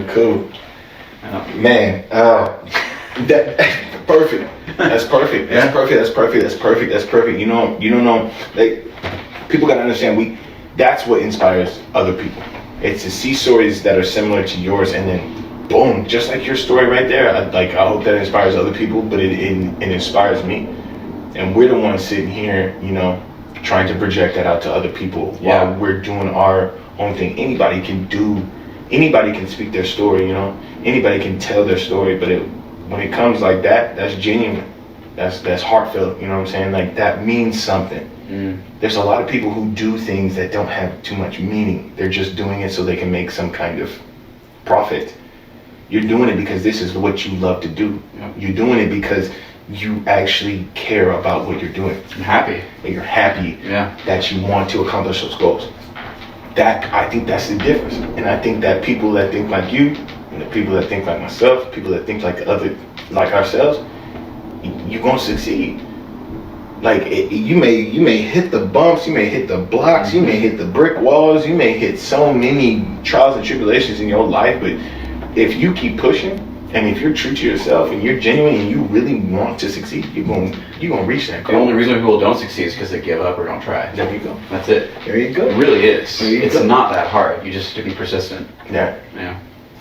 S1: Cool. Man, that perfect. That's perfect.
S2: Yeah.
S1: That's perfect. You don't know, like, people gotta understand, that's what inspires other people. It's to see stories that are similar to yours, and then boom, just like your story right there. I hope that inspires other people, but it inspires me. And we're the ones sitting here, trying to project that out to other people while we're doing our own thing. Anybody can speak their story, anybody can tell their story, but when it comes like that, that's genuine. That's heartfelt, you know what I'm saying? Like, that means something. There's a lot of people who do things that don't have too much meaning. They're just doing it so they can make some kind of profit. You're doing it because this is what you love to do. You're doing it because you actually care about what you're doing.
S2: I'm happy.
S1: And you're happy that you want to accomplish those goals. I think that's the difference. And I think that people that think like you, and the people that think like myself, people that think like ourselves, you're gonna succeed. Like, you may hit the bumps, you may hit the blocks, you may hit the brick walls, you may hit so many trials and tribulations in your life, but if you keep pushing, and if you're true to yourself, and you're genuine, and you really want to succeed, you're gonna reach that goal.
S2: The only reason people don't succeed is because they give up or don't try.
S1: There you go.
S2: That's it.
S1: There you go.
S2: It really is. It's
S1: go.
S2: not that hard. You just have to be persistent.
S1: Yeah.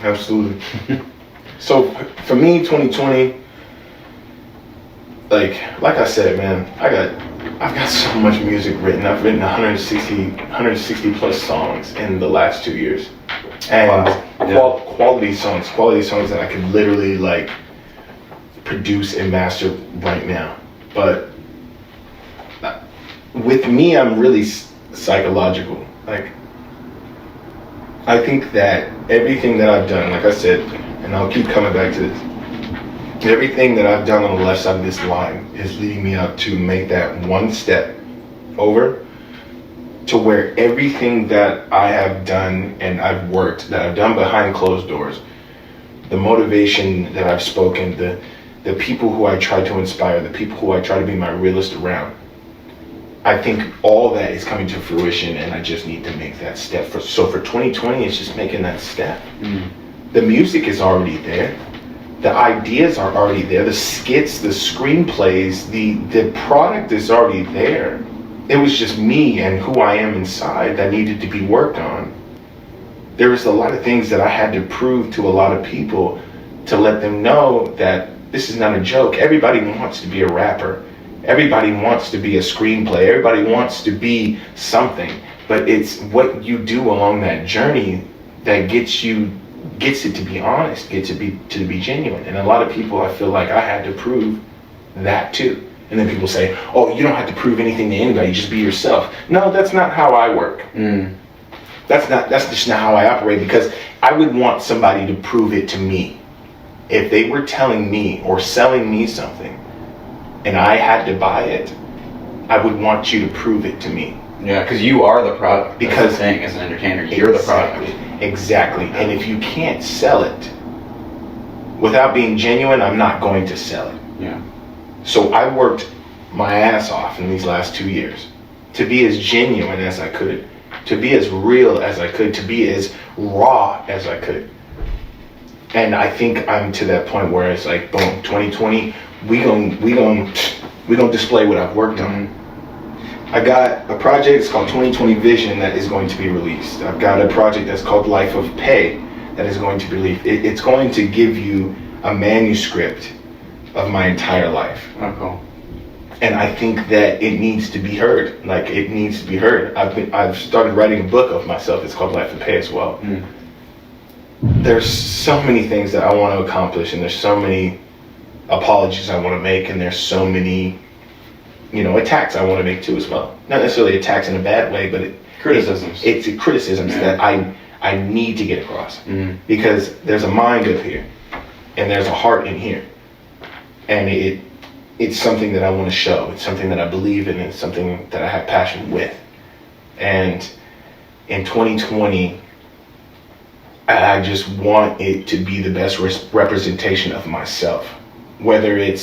S1: Absolutely. So for me, 2020, like I said, man, I've got so much music written. I've written 160 plus songs in the last 2 years, and quality songs that I could literally like produce and master right now. But with me, I'm really psychological. Like, I think that everything that I've done, like I said, and I'll keep coming back to this, everything that I've done on the left side of this line is leading me up to make that one step over to where everything that I have done and I've worked, that I've done behind closed doors, the motivation that I've spoken, the people who I try to inspire, the people who I try to be my realist around, I think all that is coming to fruition, and I just need to make that step. So for 2020, it's just making that step. The music is already there. The ideas are already there. The skits, the screenplays, the product is already there. It was just me and who I am inside that needed to be worked on. There was a lot of things that I had to prove to a lot of people to let them know that this is not a joke. Everybody wants to be a rapper. Everybody wants to be a screenplay. Everybody wants to be something. But it's what you do along that journey that gets it to be honest, gets it to be genuine. And a lot of people, I feel like I had to prove that too. And then people say, oh, you don't have to prove anything to anybody, just be yourself. No, that's not how I work. That's just not how I operate, because I would want somebody to prove it to me. If they were telling me or selling me something and I had to buy it, I would want you to prove it to me.
S2: Yeah, because you are the product.
S1: Because
S2: that's the thing, as an entertainer, you're the product.
S1: Exactly. And if you can't sell it without being genuine, I'm not going to sell it.
S2: Yeah.
S1: So I worked my ass off in these last 2 years to be as genuine as I could, to be as real as I could, to be as raw as I could. And I think I'm to that point where it's like, boom, 2020, we gon' display what I've worked on. I got a project, it's called 2020 Vision, that is going to be released. I've got a project that's called Life of Pay that is going to be released. It's going to give you a manuscript of my entire life.
S2: Oh, cool.
S1: And I think that it needs to be heard. Like, it needs to be heard. I've started writing a book of myself. It's called Life of Pay as well. There's so many things that I want to accomplish, and there's so many apologies I want to make, and there's so many, attacks I want to make too as well. Not necessarily attacks in a bad way, but
S2: Criticisms.
S1: It's criticisms that I need to get across, because there's a mind up here, and there's a heart in here, and it's something that I want to show. It's something that I believe in. It's something that I have passion with. And in 2020, I just want it to be the best representation of myself. Whether it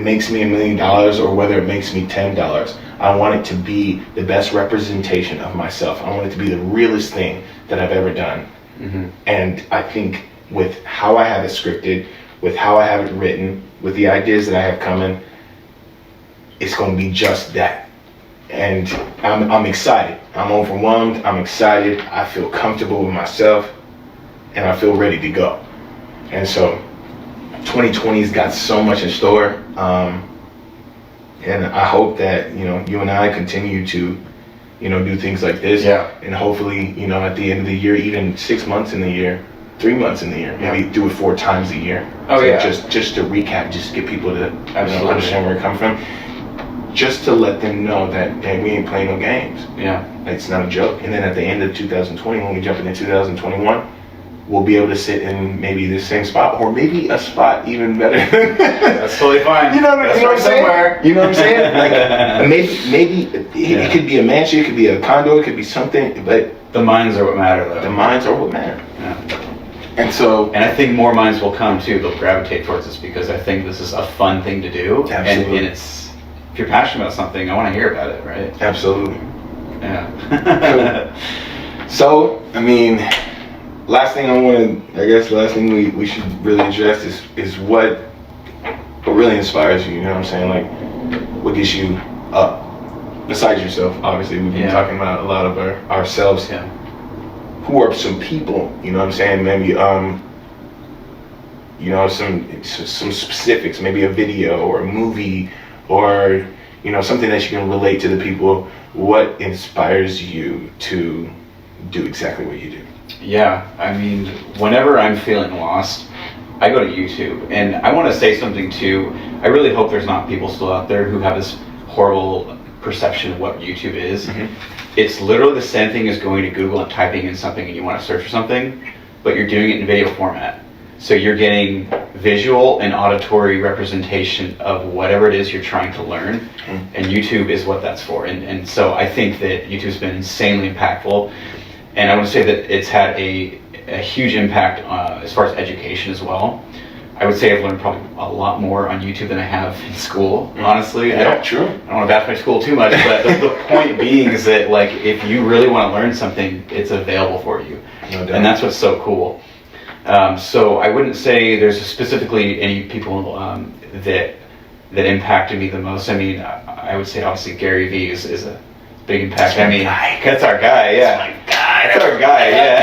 S1: makes me $1 million or whether it makes me $10, I want it to be the best representation of myself. I want it to be the realest thing that I've ever done. And I think with how I have it scripted, with how I have it written, with the ideas that I have coming, it's going to be just that. And I'm excited. I'm overwhelmed. I'm excited. I feel comfortable with myself, and I feel ready to go. And so 2020's got so much in store. And I hope that, you and I continue to, do things like this. Yeah. And hopefully, at the end of the year, even 6 months in the year, 3 months in the year, maybe do it 4 times a year.
S2: Oh,
S1: so
S2: yeah.
S1: Just to recap, just to get people to understand where it comes from. Just to let them know that, hey, we ain't playing no games.
S2: Yeah.
S1: It's not a joke. And then at the end of 2020, when we jump into 2021, we'll be able to sit in maybe the same spot, or maybe a spot even better.
S2: That's totally fine.
S1: You know what I'm saying? You know what I'm saying? Like, maybe it could be a mansion, it could be a condo, it could be something, but
S2: the minds are what matter, though.
S1: The minds are what matter.
S2: Yeah.
S1: And
S2: I think more minds will come too. They'll gravitate towards this because I think this is a fun thing to do.
S1: Absolutely.
S2: And if you're passionate about something, I want to hear about it, right?
S1: Absolutely.
S2: Yeah.
S1: So, last thing we should really address is what really inspires you. You know what I'm saying? Like, what gets you up besides yourself? Obviously, we've been talking about a lot of ourselves.
S2: Yeah.
S1: Who are some people? You know what I'm saying? Maybe some specifics. Maybe a video or a movie, or something that you can relate to the people. What inspires you to do exactly what you do?
S2: Yeah, whenever I'm feeling lost, I go to YouTube. And I want to say something too. I really hope there's not people still out there who have this horrible perception of what YouTube is. It's literally the same thing as going to Google and typing in something and you want to search for something, but you're doing it in video format. So you're getting visual and auditory representation of whatever it is you're trying to learn. And YouTube is what that's for. And so I think that YouTube's been insanely impactful. And I want to say that it's had a huge impact as far as education as well. I would say I've learned probably a lot more on YouTube than I have in school, honestly.
S1: Yeah, true.
S2: I don't want to bash my school too much, but the point being is that, like, if you really want to learn something, it's available for you.
S1: No doubt.
S2: And that's what's so cool. So I wouldn't say there's specifically any people that impacted me the most. I would say obviously Gary Vee is a big impact. That's our guy, yeah. That's our guy, yeah.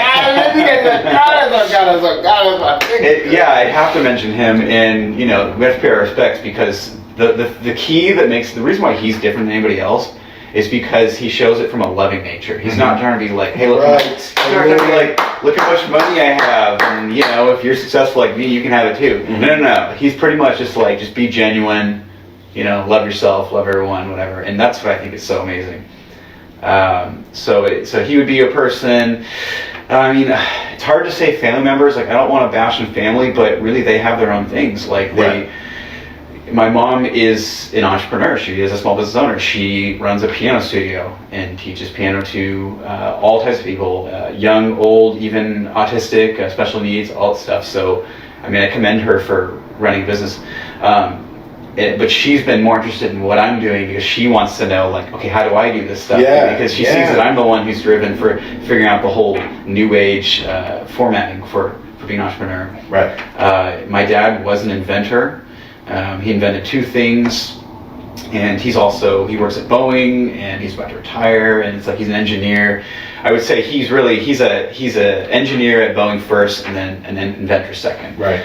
S2: Yeah, I'd have to mention him, and we have to pay our respects, because the key that makes the reason why he's different than anybody else is because he shows it from a loving nature. He's not trying to be like, hey, look, he's not trying to be like, look how much money I have, and if you're successful like me, you can have it too. No. He's pretty much just like, just be genuine, love yourself, love everyone, whatever. And that's what I think is so amazing. So he would be a person. It's hard to say family members. Like, I don't want to bash on family, but really they have their own things. Like my mom is an entrepreneur. She is a small business owner. She runs a piano studio and teaches piano to all types of people, young, old, even autistic, special needs, all that stuff. So, I commend her for running a business. But she's been more interested in what I'm doing because she wants to know, like, okay, how do I do this stuff? Because she sees that I'm the one who's driven for figuring out the whole new age formatting for being an entrepreneur.
S1: Right.
S2: My dad was an inventor. He invented 2 things and he works at Boeing, and he's about to retire, and it's like he's an engineer. I would say he's a engineer at Boeing first, and then inventor second.
S1: Right.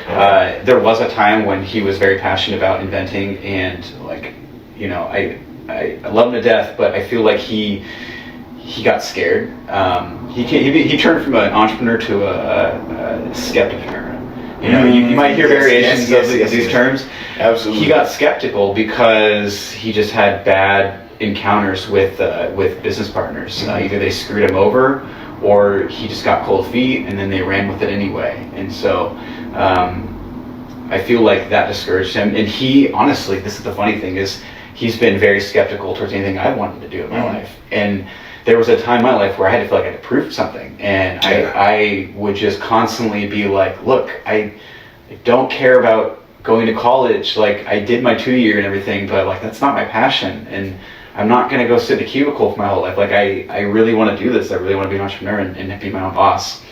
S2: There was a time when he was very passionate about inventing, and like, you know, I love him to death, but I feel like he got scared. He turned from an entrepreneur to a skeptic. You know, you might hear variations of these terms.
S1: Absolutely.
S2: He got skeptical because he just had bad encounters with business partners. Either they screwed him over, or he just got cold feet, and then they ran with it anyway. And so I feel like that discouraged him. And he, honestly, this is the funny thing, is he's been very skeptical towards anything I wanted to do in my life. And there was a time in my life where I had to feel like I had to prove something, and I would just constantly be like, look, I don't care about going to college. Like, I did my 2-year and everything, but like, that's not my passion, and I'm not going to go sit in a cubicle for my whole life. Like, I really want to do this. I really want to be an entrepreneur and be my own boss.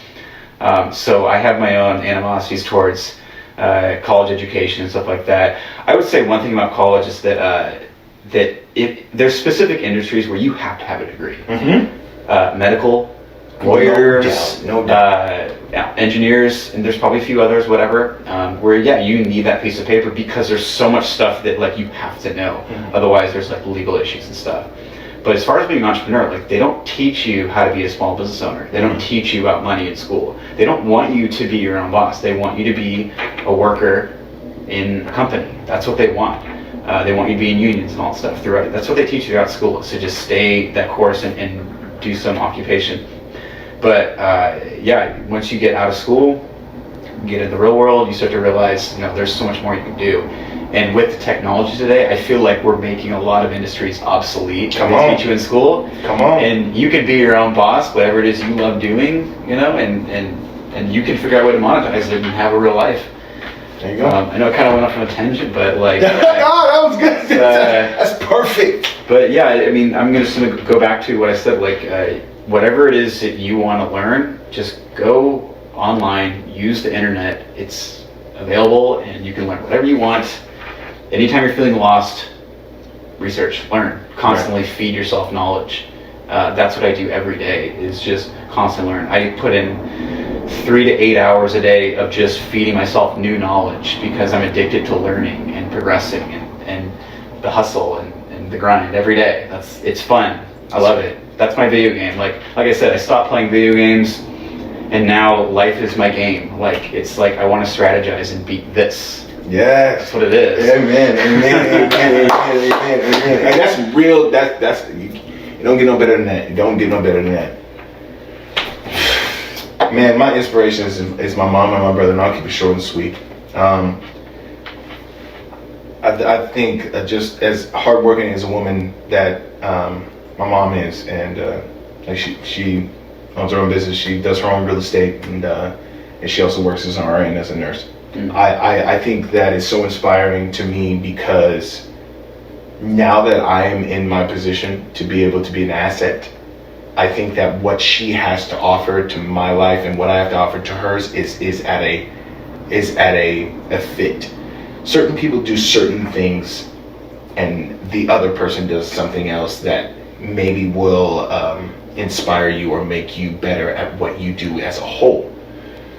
S2: So I have my own animosities towards college education and stuff like that. I would say one thing about college is that there's specific industries where you have to have a degree. Medical, lawyers,
S1: no doubt.
S2: Engineers, and there's probably a few others, whatever, where you need that piece of paper because there's so much stuff that like you have to know. Otherwise there's like legal issues and stuff. But as far as being an entrepreneur, like, they don't teach you how to be a small business owner. They don't teach you about money in school. They don't want you to be your own boss. They want you to be a worker in a company. That's what they want. They want you to be in unions and all that stuff throughout it. That's what they teach you throughout school, is to just stay that course and do some occupation. But once you get out of school, get into the real world, you start to realize, you know, there's so much more you can do. And with the technology today, I feel like we're making a lot of industries obsolete. They teach you in school. And you can be your own boss, whatever it is you love doing, you know, and you can figure out a way to monetize it and have a real life.
S1: There you go.
S2: I know it kind of went off on a tangent, but like...
S1: that was good. That's perfect.
S2: But yeah, I mean, I'm just going to go back to what I said, like, whatever it is that you want to learn, just go online, use the internet. It's available, and you can learn whatever you want. Anytime you're feeling lost, research, learn, constantly feed yourself knowledge. That's what I do every day, is just constantly learn. I put in 3 to 8 hours a day of just feeding myself new knowledge because I'm addicted to learning and progressing and the hustle and the grind every day. It's fun. I love it. That's my video game. Like I said, I stopped playing video games, and now life is my game. Like, it's like I want to strategize and beat this.
S1: Yes.
S2: That's what it is.
S1: Amen. Like, that's real. That's you don't get no better than that. You don't get no better than that. Man, my inspiration is my mom and my brother, and I'll keep it short and sweet. I think just as hardworking as a woman that my mom is, and like she owns her own business. She does her own real estate, and she also works as an RN, as a nurse. I think that is so inspiring to me, because now that I am in my position to be able to be an asset, I think that what she has to offer to my life and what I have to offer to hers is at a fit. Certain people do certain things, and the other person does something else that maybe will inspire you or make you better at what you do as a whole.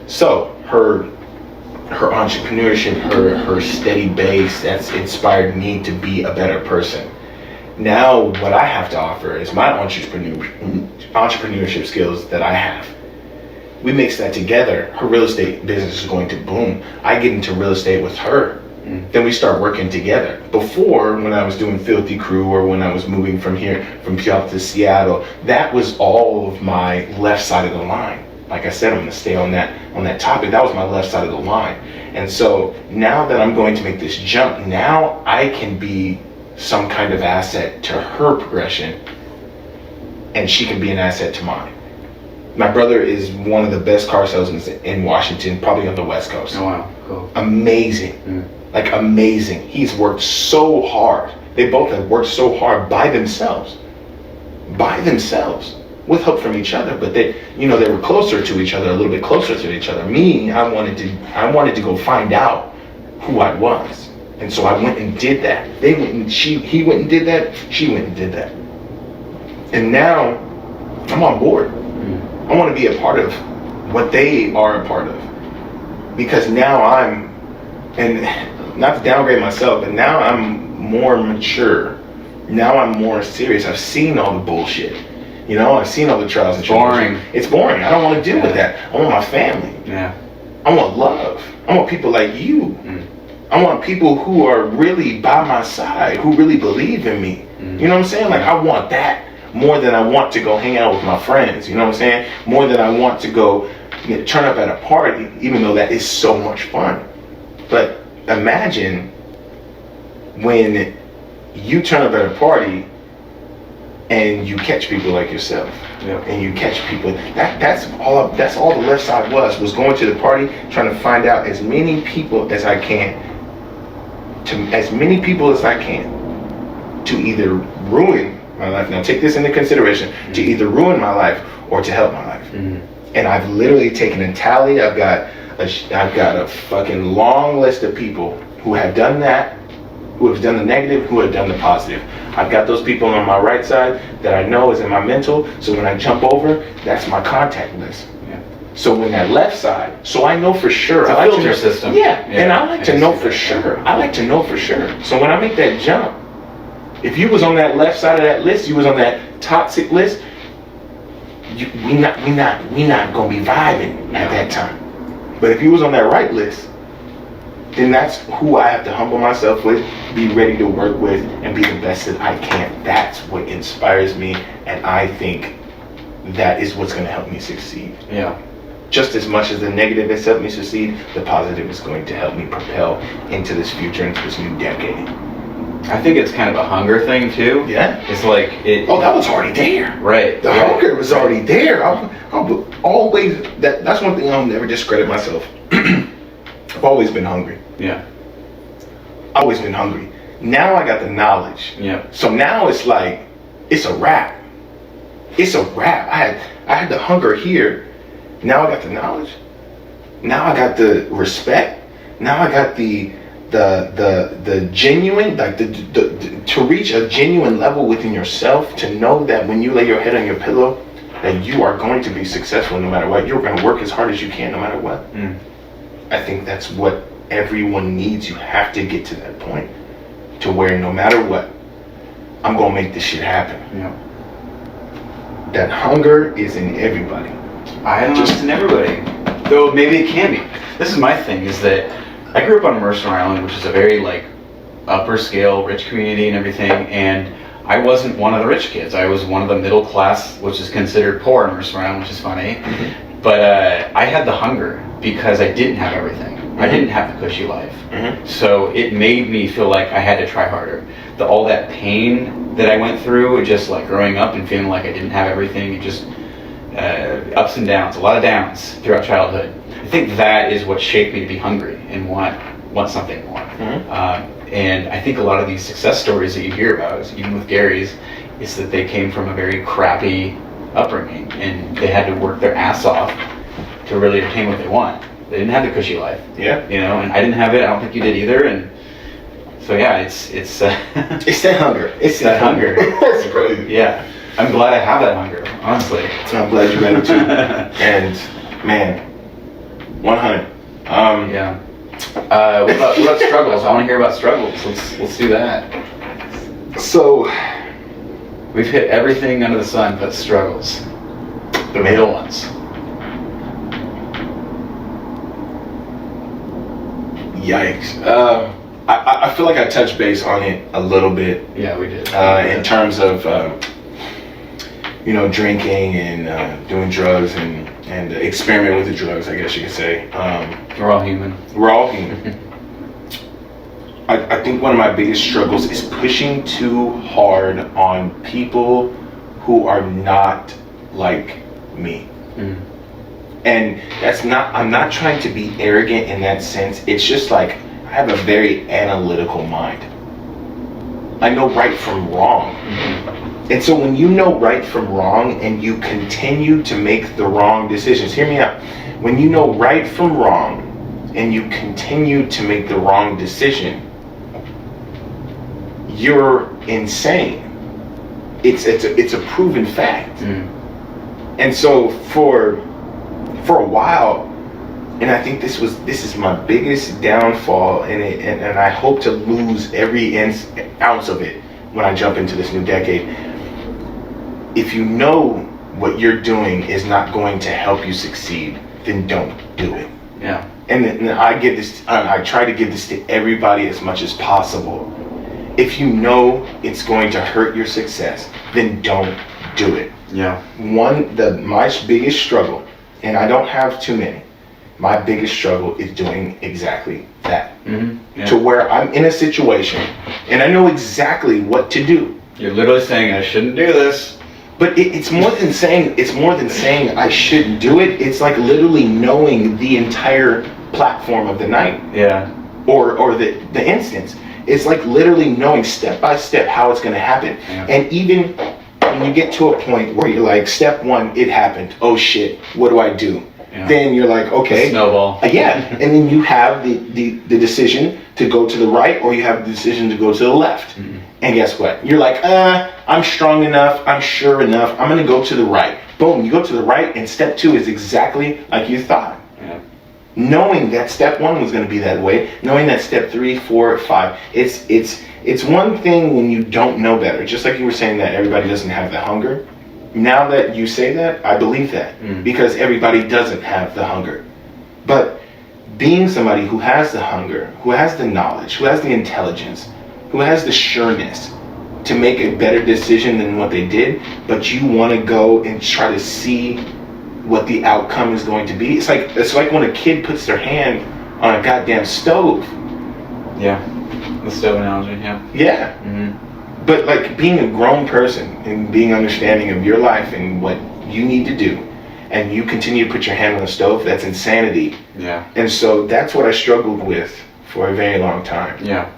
S1: So her entrepreneurship, her steady base, that's inspired me to be a better person. Now what I have to offer is my entrepreneurship skills that I have. We mix that together. Her real estate business is going to boom. I get into real estate with her. Then we start working together. Before, when I was doing Filthy Crew, or when I was moving from Puyallup to Seattle, that was all of my left side of the line. Like I said, I'm going to stay on that topic. That was my left side of the line. And so now that I'm going to make this jump, now I can be some kind of asset to her progression, and she can be an asset to mine. My brother is one of the best car salesmen in Washington, probably on the West Coast.
S2: Oh, wow, cool.
S1: Amazing. Like, amazing. He's worked so hard. They both have worked so hard by themselves, with help from each other. But they were closer to each other, a little bit closer to each other. Me, I wanted to go find out who I was. And so I went and did that. He went and did that, she went and did that. And now I'm on board. I want to be a part of what they are a part of. Because now and not to downgrade myself, but now I'm more mature. Now I'm more serious. I've seen all the bullshit. You know, I've seen all the trials and tribulations. It's boring. I don't want to deal with that. I want my family.
S2: Yeah.
S1: I want love. I want people like you. I want people who are really by my side, who really believe in me. You know what I'm saying? Like, I want that more than I want to go hang out with my friends. You know what I'm saying? More than I want to go turn up at a party, even though that is so much fun. But imagine when you turn up at a party and you catch people like yourself. And you catch people. That's all the left side was going to the party, trying to find out as many people as I can. To either ruin my life. Now take this into consideration. To either ruin my life or to help my life. And I've literally taken a tally. I've got a fucking long list of people who have done that, who have done the negative, who have done the positive. I've got those people on my right side that I know is in my mental, so when I jump over, that's my contact list. So when that left side, so I know for sure.
S2: It's a filter system.
S1: And I like to know for sure. So when I make that jump, if you was on that left side of that list, you was on that toxic list, we not gonna be vibing at that time. But if you was on that right list, then that's who I have to humble myself with, be ready to work with, and be the best that I can. That's what inspires me, and I think that is what's going to help me succeed. Just as much as the negative has helped me succeed, the positive is going to help me propel into this future, into this new decade.
S2: I think it's kind of a hunger thing too. It's like it.
S1: Oh, that was already there.
S2: Right.
S1: The hunger was already there. I'll always. That's one thing I'll never discredit myself. I've always been hungry. Always been hungry. Now I got the knowledge. So now it's like, it's a wrap. It's a wrap. I had the hunger here. Now I got the knowledge. Now I got the respect. Now I got the genuine, like to reach a genuine level within yourself, to know that when you lay your head on your pillow, that you are going to be successful no matter what. You're going to work as hard as you can no matter what. I think that's what everyone needs. You have to get to that point to where no matter what, I'm going to make this shit happen. That hunger is in everybody.
S2: I don't know if it's in everybody. Though maybe it can be. This is my thing, is that I grew up on Mercer Island, which is a very like upper scale, rich community and everything, and I wasn't one of the rich kids. I was one of the middle class, which is considered poor in Mercer Island, which is funny. But I had the hunger because I didn't have everything. I didn't have the cushy life. So it made me feel like I had to try harder. All that pain that I went through, just like growing up and feeling like I didn't have everything, it just ups and downs, a lot of downs throughout childhood. I think that is what shaped me to be hungry and want something more. And I think a lot of these success stories that you hear about, even with Gary's, is that they came from a very crappy upbringing and they had to work their ass off to really attain what they want. They didn't have the cushy life. You know, and I didn't have it. I don't think you did either. And so it's it's that hunger. It's that hunger.
S1: That's crazy.
S2: I'm glad I have that hunger, honestly.
S1: I'm glad you got it too. And man, 100.
S2: What about struggles? I want to hear about struggles. Let's do that.
S1: So
S2: we've hit everything under the sun but struggles. The middle ones.
S1: Yikes. I feel like I touched base on it a little bit.
S2: Yeah, we did.
S1: In terms of drinking and doing drugs and experiment with the drugs, I guess you could say.
S2: We're all human.
S1: I think one of my biggest struggles is pushing too hard on people who are not like me. And I'm not trying to be arrogant in that sense. It's just like, I have a very analytical mind. I know right from wrong. And so when you know right from wrong and you continue to make the wrong decisions, hear me out. When you know right from wrong and you continue to make the wrong decision, you're insane. It's a proven fact. And so for a while, and I think this is my biggest downfall, and I hope to lose every ounce of it when I jump into this new decade. If you know what you're doing is not going to help you succeed, then don't do it.
S2: Yeah.
S1: And I try to give this to everybody as much as possible. If you know it's going to hurt your success, then don't do it.
S2: Yeah.
S1: My biggest struggle, and I don't have too many, my biggest struggle is doing exactly that.
S2: Yeah.
S1: To where I'm in a situation and I know exactly what to do.
S2: You're literally saying, I shouldn't do this.
S1: But it's more than saying I shouldn't do it. It's like literally knowing the entire platform of the night.
S2: Yeah.
S1: Or the instance. It's like literally knowing step by step how it's going to happen.
S2: Yeah.
S1: And even when you get to a point where you're like, step one, it happened. Oh shit, what do I do? Yeah. Then you're like, okay.
S2: Snowball.
S1: Yeah. And then you have the decision to go to the right, or you have the decision to go to the left. And guess what? You're like, I'm strong enough. I'm sure enough. I'm going to go to the right. Boom. You go to the right, and step two is exactly like you thought.
S2: Yeah.
S1: Knowing that step one was going to be that way, knowing that step 3, 4, 5, it's one thing when you don't know better. Just like you were saying that everybody doesn't have the hunger. Now that you say that, I believe that because everybody doesn't have the hunger. But being somebody who has the hunger, who has the knowledge, who has the intelligence, who has the sureness to make a better decision than what they did, but you want to go and try to see what the outcome is going to be. It's like when a kid puts their hand on a goddamn stove.
S2: Yeah. The stove analogy, yeah.
S1: Yeah. But like being a grown person and being understanding of your life and what you need to do, and you continue to put your hand on the stove, that's insanity.
S2: Yeah.
S1: And so that's what I struggled with for a very long time.
S2: Yeah.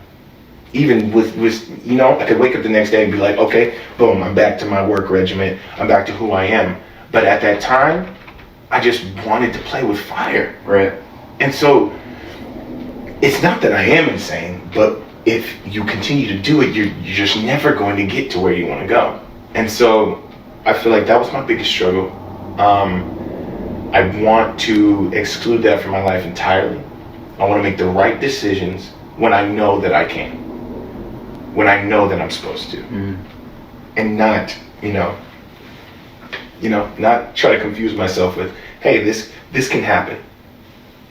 S1: Even with I could wake up the next day and be like, okay, boom, I'm back to my work regimen. I'm back to who I am. But at that time, I just wanted to play with fire.
S2: Right.
S1: And so it's not that I am insane, but if you continue to do it, you're just never going to get to where you want to go. And so I feel like that was my biggest struggle. I want to exclude that from my life entirely. I want to make the right decisions when I know that I can. When I know that I'm supposed to. And not, not try to confuse myself with, hey, this can happen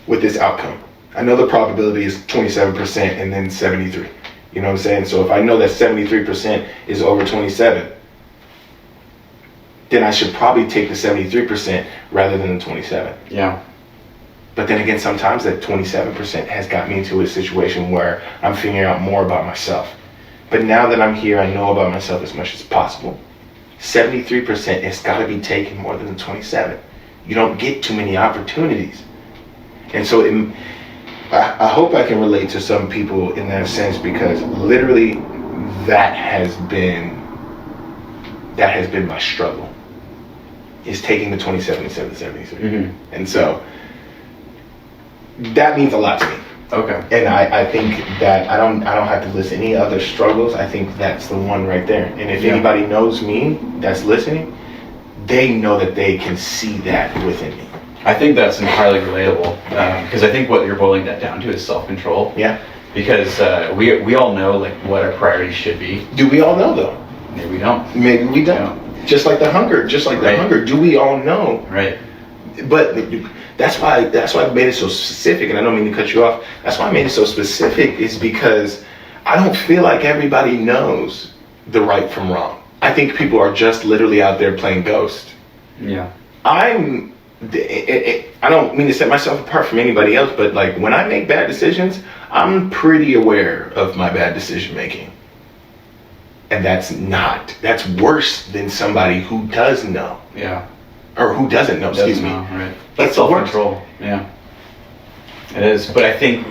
S1: with this outcome. I know the probability is 27% and then 73. You know what I'm saying? So if I know that 73% is over 27, then I should probably take the 73% rather than the 27.
S2: Yeah.
S1: But then again, sometimes that 27% has got me into a situation where I'm figuring out more about myself. But now that I'm here, I know about myself as much as possible. 73% has got to be taken more than the 27. You don't get too many opportunities. And so I hope I can relate to some people in that sense, because literally that has been my struggle, is taking the 27 instead of the 73. And so that means a lot to me.
S2: Okay.
S1: And I think that I don't have to list any other struggles. I think that's the one right there. And if anybody knows me that's listening, they know that they can see that within me.
S2: I think that's entirely relatable, because I think what you're boiling that down to is self-control.
S1: Yeah.
S2: Because we all know like what our priorities should be.
S1: Do we all know though?
S2: Maybe we don't.
S1: Maybe we don't. Just like the hunger. Do we all know?
S2: Right.
S1: But that's why I made it so specific, and I don't mean to cut you off. That's why I made it so specific, is because I don't feel like everybody knows the right from wrong. I think people are just literally out there playing ghost.
S2: Yeah.
S1: I don't mean to set myself apart from anybody else, but like when I make bad decisions, I'm pretty aware of my bad decision making. And that's worse than somebody who does know.
S2: Yeah.
S1: Or who doesn't know, excuse me.
S2: Right. That's self-control. Yeah. It is, but I think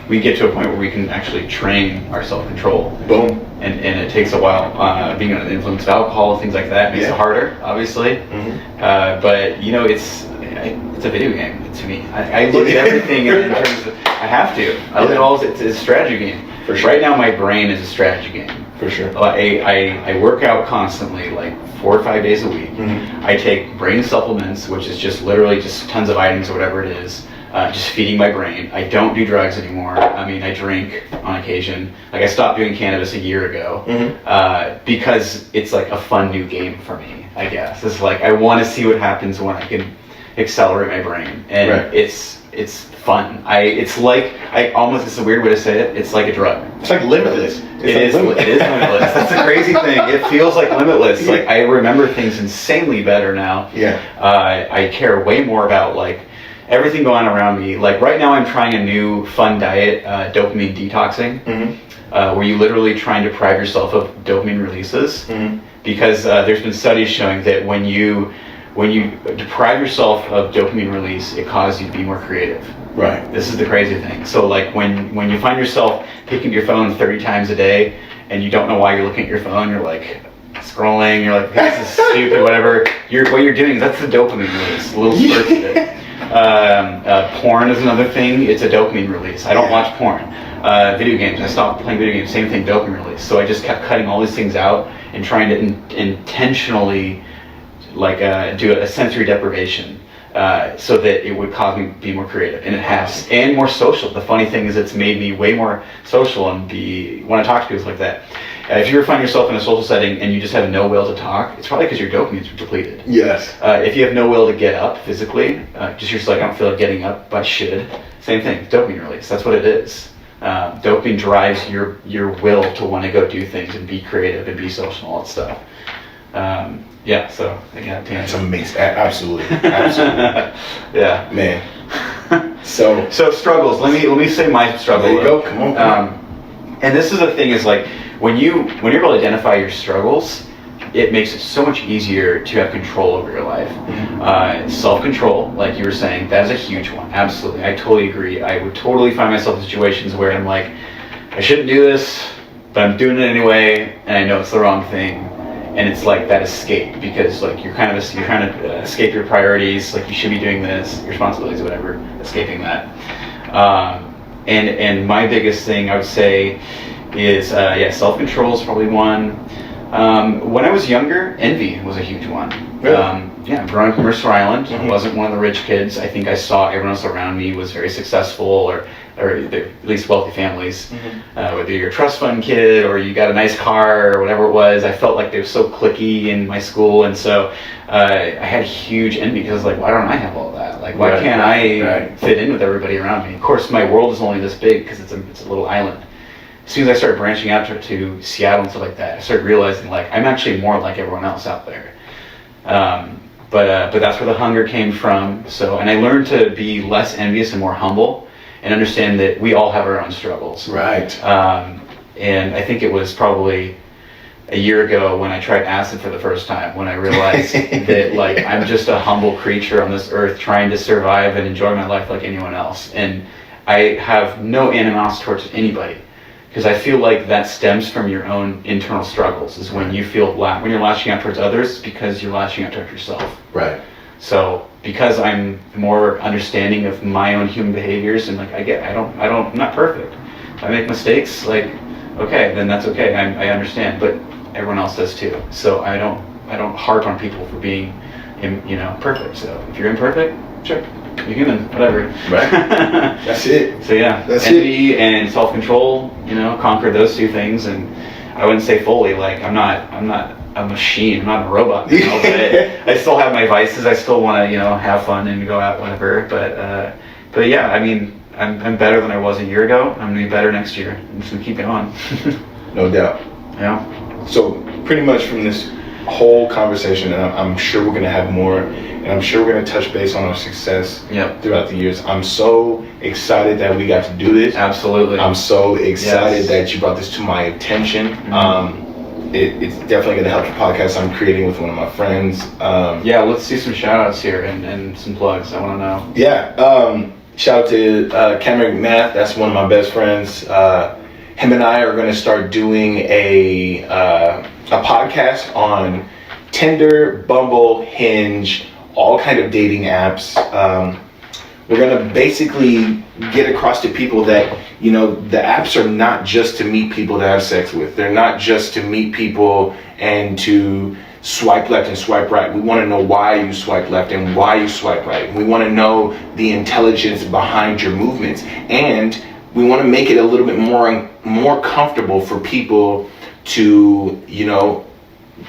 S2: we get to a point where we can actually train our self-control.
S1: Boom.
S2: And it takes a while. Being under the influence of alcohol, things like that, makes it harder, obviously. But it's a video game to me. I look at everything in terms of, I have to. I look at all, it's a strategy game.
S1: For sure.
S2: Right now my brain is a strategy game.
S1: For sure.
S2: I work out constantly, like 4 or 5 days a week. I take brain supplements, which is just literally just tons of items or whatever it is, just feeding my brain. I don't do drugs anymore. I mean, I drink on occasion. Like, I stopped doing cannabis a year ago because it's like a fun new game for me, I guess. It's like, I want to see what happens when I can accelerate my brain. And it's fun. It's a weird way to say it. It's like a drug.
S1: It's like limitless.
S2: It is limitless. That's the crazy thing. It feels like limitless.
S1: Yeah.
S2: Like, I remember things insanely better now.
S1: Yeah.
S2: I care way more about like everything going on around me. Like, right now I'm trying a new fun diet, dopamine detoxing, where you literally try and deprive yourself of dopamine releases, because there's been studies showing that when you deprive yourself of dopamine release, it causes you to be more creative.
S1: Right.
S2: This is the crazy thing. So like when you find yourself picking your phone 30 times a day and you don't know why you're looking at your phone, you're like scrolling, you're like, okay, this is stupid, whatever. What you're doing, that's the dopamine release, little spurts of it. Porn is another thing. It's a dopamine release. I don't watch porn. Video games. I stopped playing video games. Same thing, dopamine release. So I just kept cutting all these things out and trying to intentionally do a sensory deprivation so that it would cause me to be more creative, and it has, and more social. The funny thing is, it's made me way more social and want to talk to people like that. If you ever find yourself in a social setting and you just have no will to talk, it's probably because your dopamine's dopamine depleted.
S1: Yes.
S2: If you have no will to get up physically, just you're just like, I don't feel like getting up, but I should. Same thing, dopamine release. That's what it is. Dopamine drives your will to want to go do things and be creative and be social and all that stuff. So again,
S1: that's amazing. Absolutely. Yeah, man. So
S2: struggles. Let me say my struggle.
S1: There you go. Come on.
S2: And this is the thing: is like when you're able to identify your struggles, it makes it so much easier to have control over your life. Self-control, like you were saying, that is a huge one. Absolutely, I totally agree. I would totally find myself in situations where I'm like, I shouldn't do this, but I'm doing it anyway, and I know it's the wrong thing. And it's like that escape, because like you're trying to escape your priorities, like you should be doing this, your responsibilities, whatever, escaping that. And my biggest thing I would say is self-control is probably one. When I was younger, envy was a huge one.
S1: Really?
S2: Growing up in Mercer Island, I wasn't one of the rich kids. I think I saw everyone else around me was very successful, or at least wealthy families. Whether you're a trust fund kid or you got a nice car or whatever it was, I felt like they were so cliquey in my school, and so I had huge envy, because I was like, why don't I have all that? Like, why can't I fit in with everybody around me? Of course, my world is only this big because it's a little island. As soon as I started branching out to Seattle and stuff like that, I started realizing like I'm actually more like everyone else out there. But that's where the hunger came from. So, and I learned to be less envious and more humble, and understand that we all have our own struggles.
S1: Right.
S2: And I think it was probably a year ago when I tried acid for the first time, when I realized that like I'm just a humble creature on this earth trying to survive and enjoy my life like anyone else. And I have no animosity towards anybody, because I feel like that stems from your own internal struggles. Is when you feel when you're lashing out towards others, because you're lashing out towards yourself.
S1: Right.
S2: So because I'm more understanding of my own human behaviors, and like I'm not perfect. If I make mistakes, like, okay, then that's okay. I understand, but everyone else does too. So I don't harp on people for being, perfect. So if you're imperfect, sure, you're human, whatever.
S1: Right. That's it.
S2: So yeah,
S1: that's
S2: envy and self-control, conquer those two things. And I wouldn't say fully, like I'm not a machine, I'm not a robot, but I still have my vices. I still want to, have fun and go out, whatever. But yeah, I mean, I'm better than I was a year ago. I'm gonna be better next year. I'm just gonna keep going.
S1: No doubt.
S2: Yeah.
S1: So pretty much from this whole conversation, and I'm sure we're gonna have more, and I'm sure we're gonna touch base on our success throughout the years. I'm so excited that we got to do this.
S2: Absolutely.
S1: I'm so excited that you brought this to my attention. It's definitely gonna help the podcast I'm creating with one of my friends.
S2: Let's do some shout outs here and some plugs. I want to know.
S1: Yeah. Shout out to Cameron McMath. That's one of my best friends. Him and I are going to start doing a podcast on Tinder, Bumble, Hinge, all kind of dating apps. We're gonna basically get across to people that, you know, the apps are not just to meet people to have sex with. They're not just to meet people and to swipe left and swipe right. We want to know why you swipe left and why you swipe right. We want to know the intelligence behind your movements, and we want to make it a little bit more comfortable for people to, you know,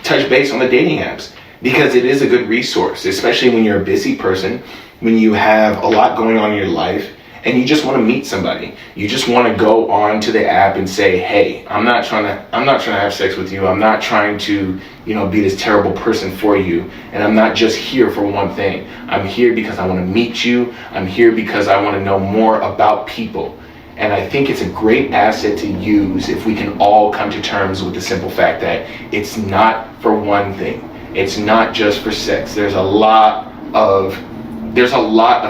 S1: touch base on the dating apps, because it is a good resource, especially when you're a busy person, when you have a lot going on in your life and you just want to meet somebody. You just want to go on to the app and say, hey, I'm not trying to have sex with you. I'm not trying to, you know, be this terrible person for you. And I'm not just here for one thing. I'm here because I want to meet you. I'm here because I want to know more about people. And I think it's a great asset to use if we can all come to terms with the simple fact that it's not for one thing. It's not just for sex. There's a lot of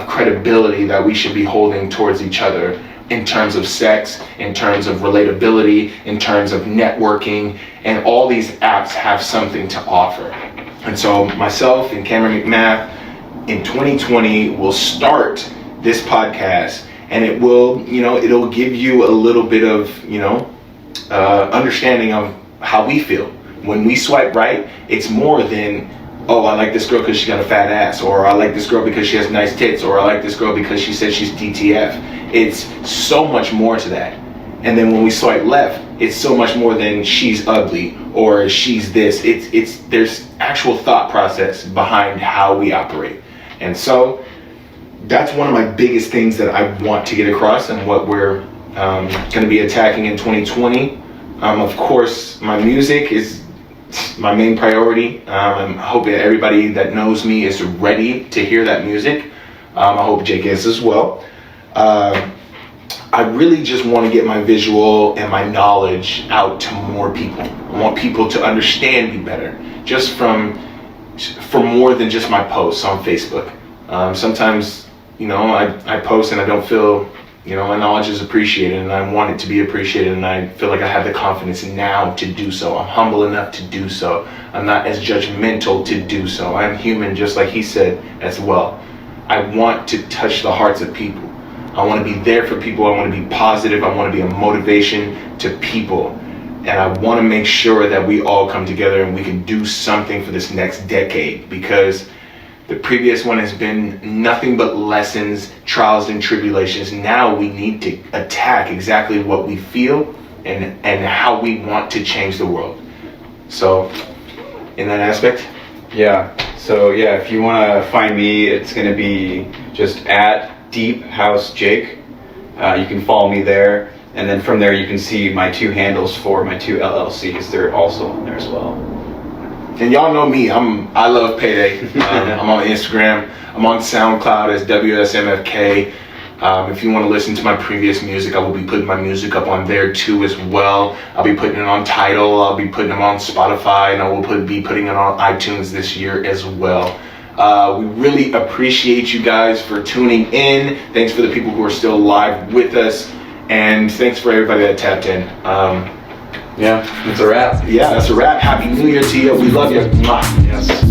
S1: credibility that we should be holding towards each other in terms of sex, in terms of relatability, in terms of networking, and all these apps have something to offer. And so myself and Cameron McMath in 2020 will start this podcast, and it will, you know, it'll give you a little bit of, you know, understanding of how we feel. When we swipe right, it's more than, oh, I like this girl because she got a fat ass, or I like this girl because she has nice tits, or I like this girl because she said she's DTF. It's so much more to that. And then when we swipe left, it's so much more than she's ugly or she's this. There's actual thought process behind how we operate. And so that's one of my biggest things that I want to get across, and what we're going to be attacking in 2020. Of course, my music is my main priority. I'm hoping everybody that knows me is ready to hear that music. I hope Jake is as well. I really just want to get my visual and my knowledge out to more people. I want people to understand me better, just for more than just my posts on Facebook. Sometimes, you know, I post and I don't feel, you know, my knowledge is appreciated, and I want it to be appreciated, and I feel like I have the confidence now to do so. I'm humble enough to do so. I'm not as judgmental to do so. I'm human, just like he said as well. I want to touch the hearts of people. I want to be there for people. I want to be positive. I want to be a motivation to people. And I want to make sure that we all come together and we can do something for this next decade, because the previous one has been nothing but lessons, trials, and tribulations. Now we need to attack exactly what we feel and how we want to change the world. So, in that aspect?
S2: Yeah. So, yeah, if you want to find me, it's going to be just at Deep House Jake. You can follow me there. And then from there, you can see my two handles for my two LLCs. They're also on there as well.
S1: And y'all know me, I love Peyday. I'm on Instagram, I'm on SoundCloud as WSMFK. If you want to listen to my previous music, I will be putting my music up on there too as well. I'll be putting it on Tidal, I'll be putting it on Spotify, and I will be putting it on iTunes this year as well. We really appreciate you guys for tuning in. Thanks for the people who are still live with us, and thanks for everybody that tapped in.
S2: Yeah, it's a wrap.
S1: Yeah, that's a wrap. Happy New Year to you. We love you. Mwah.
S2: Yes.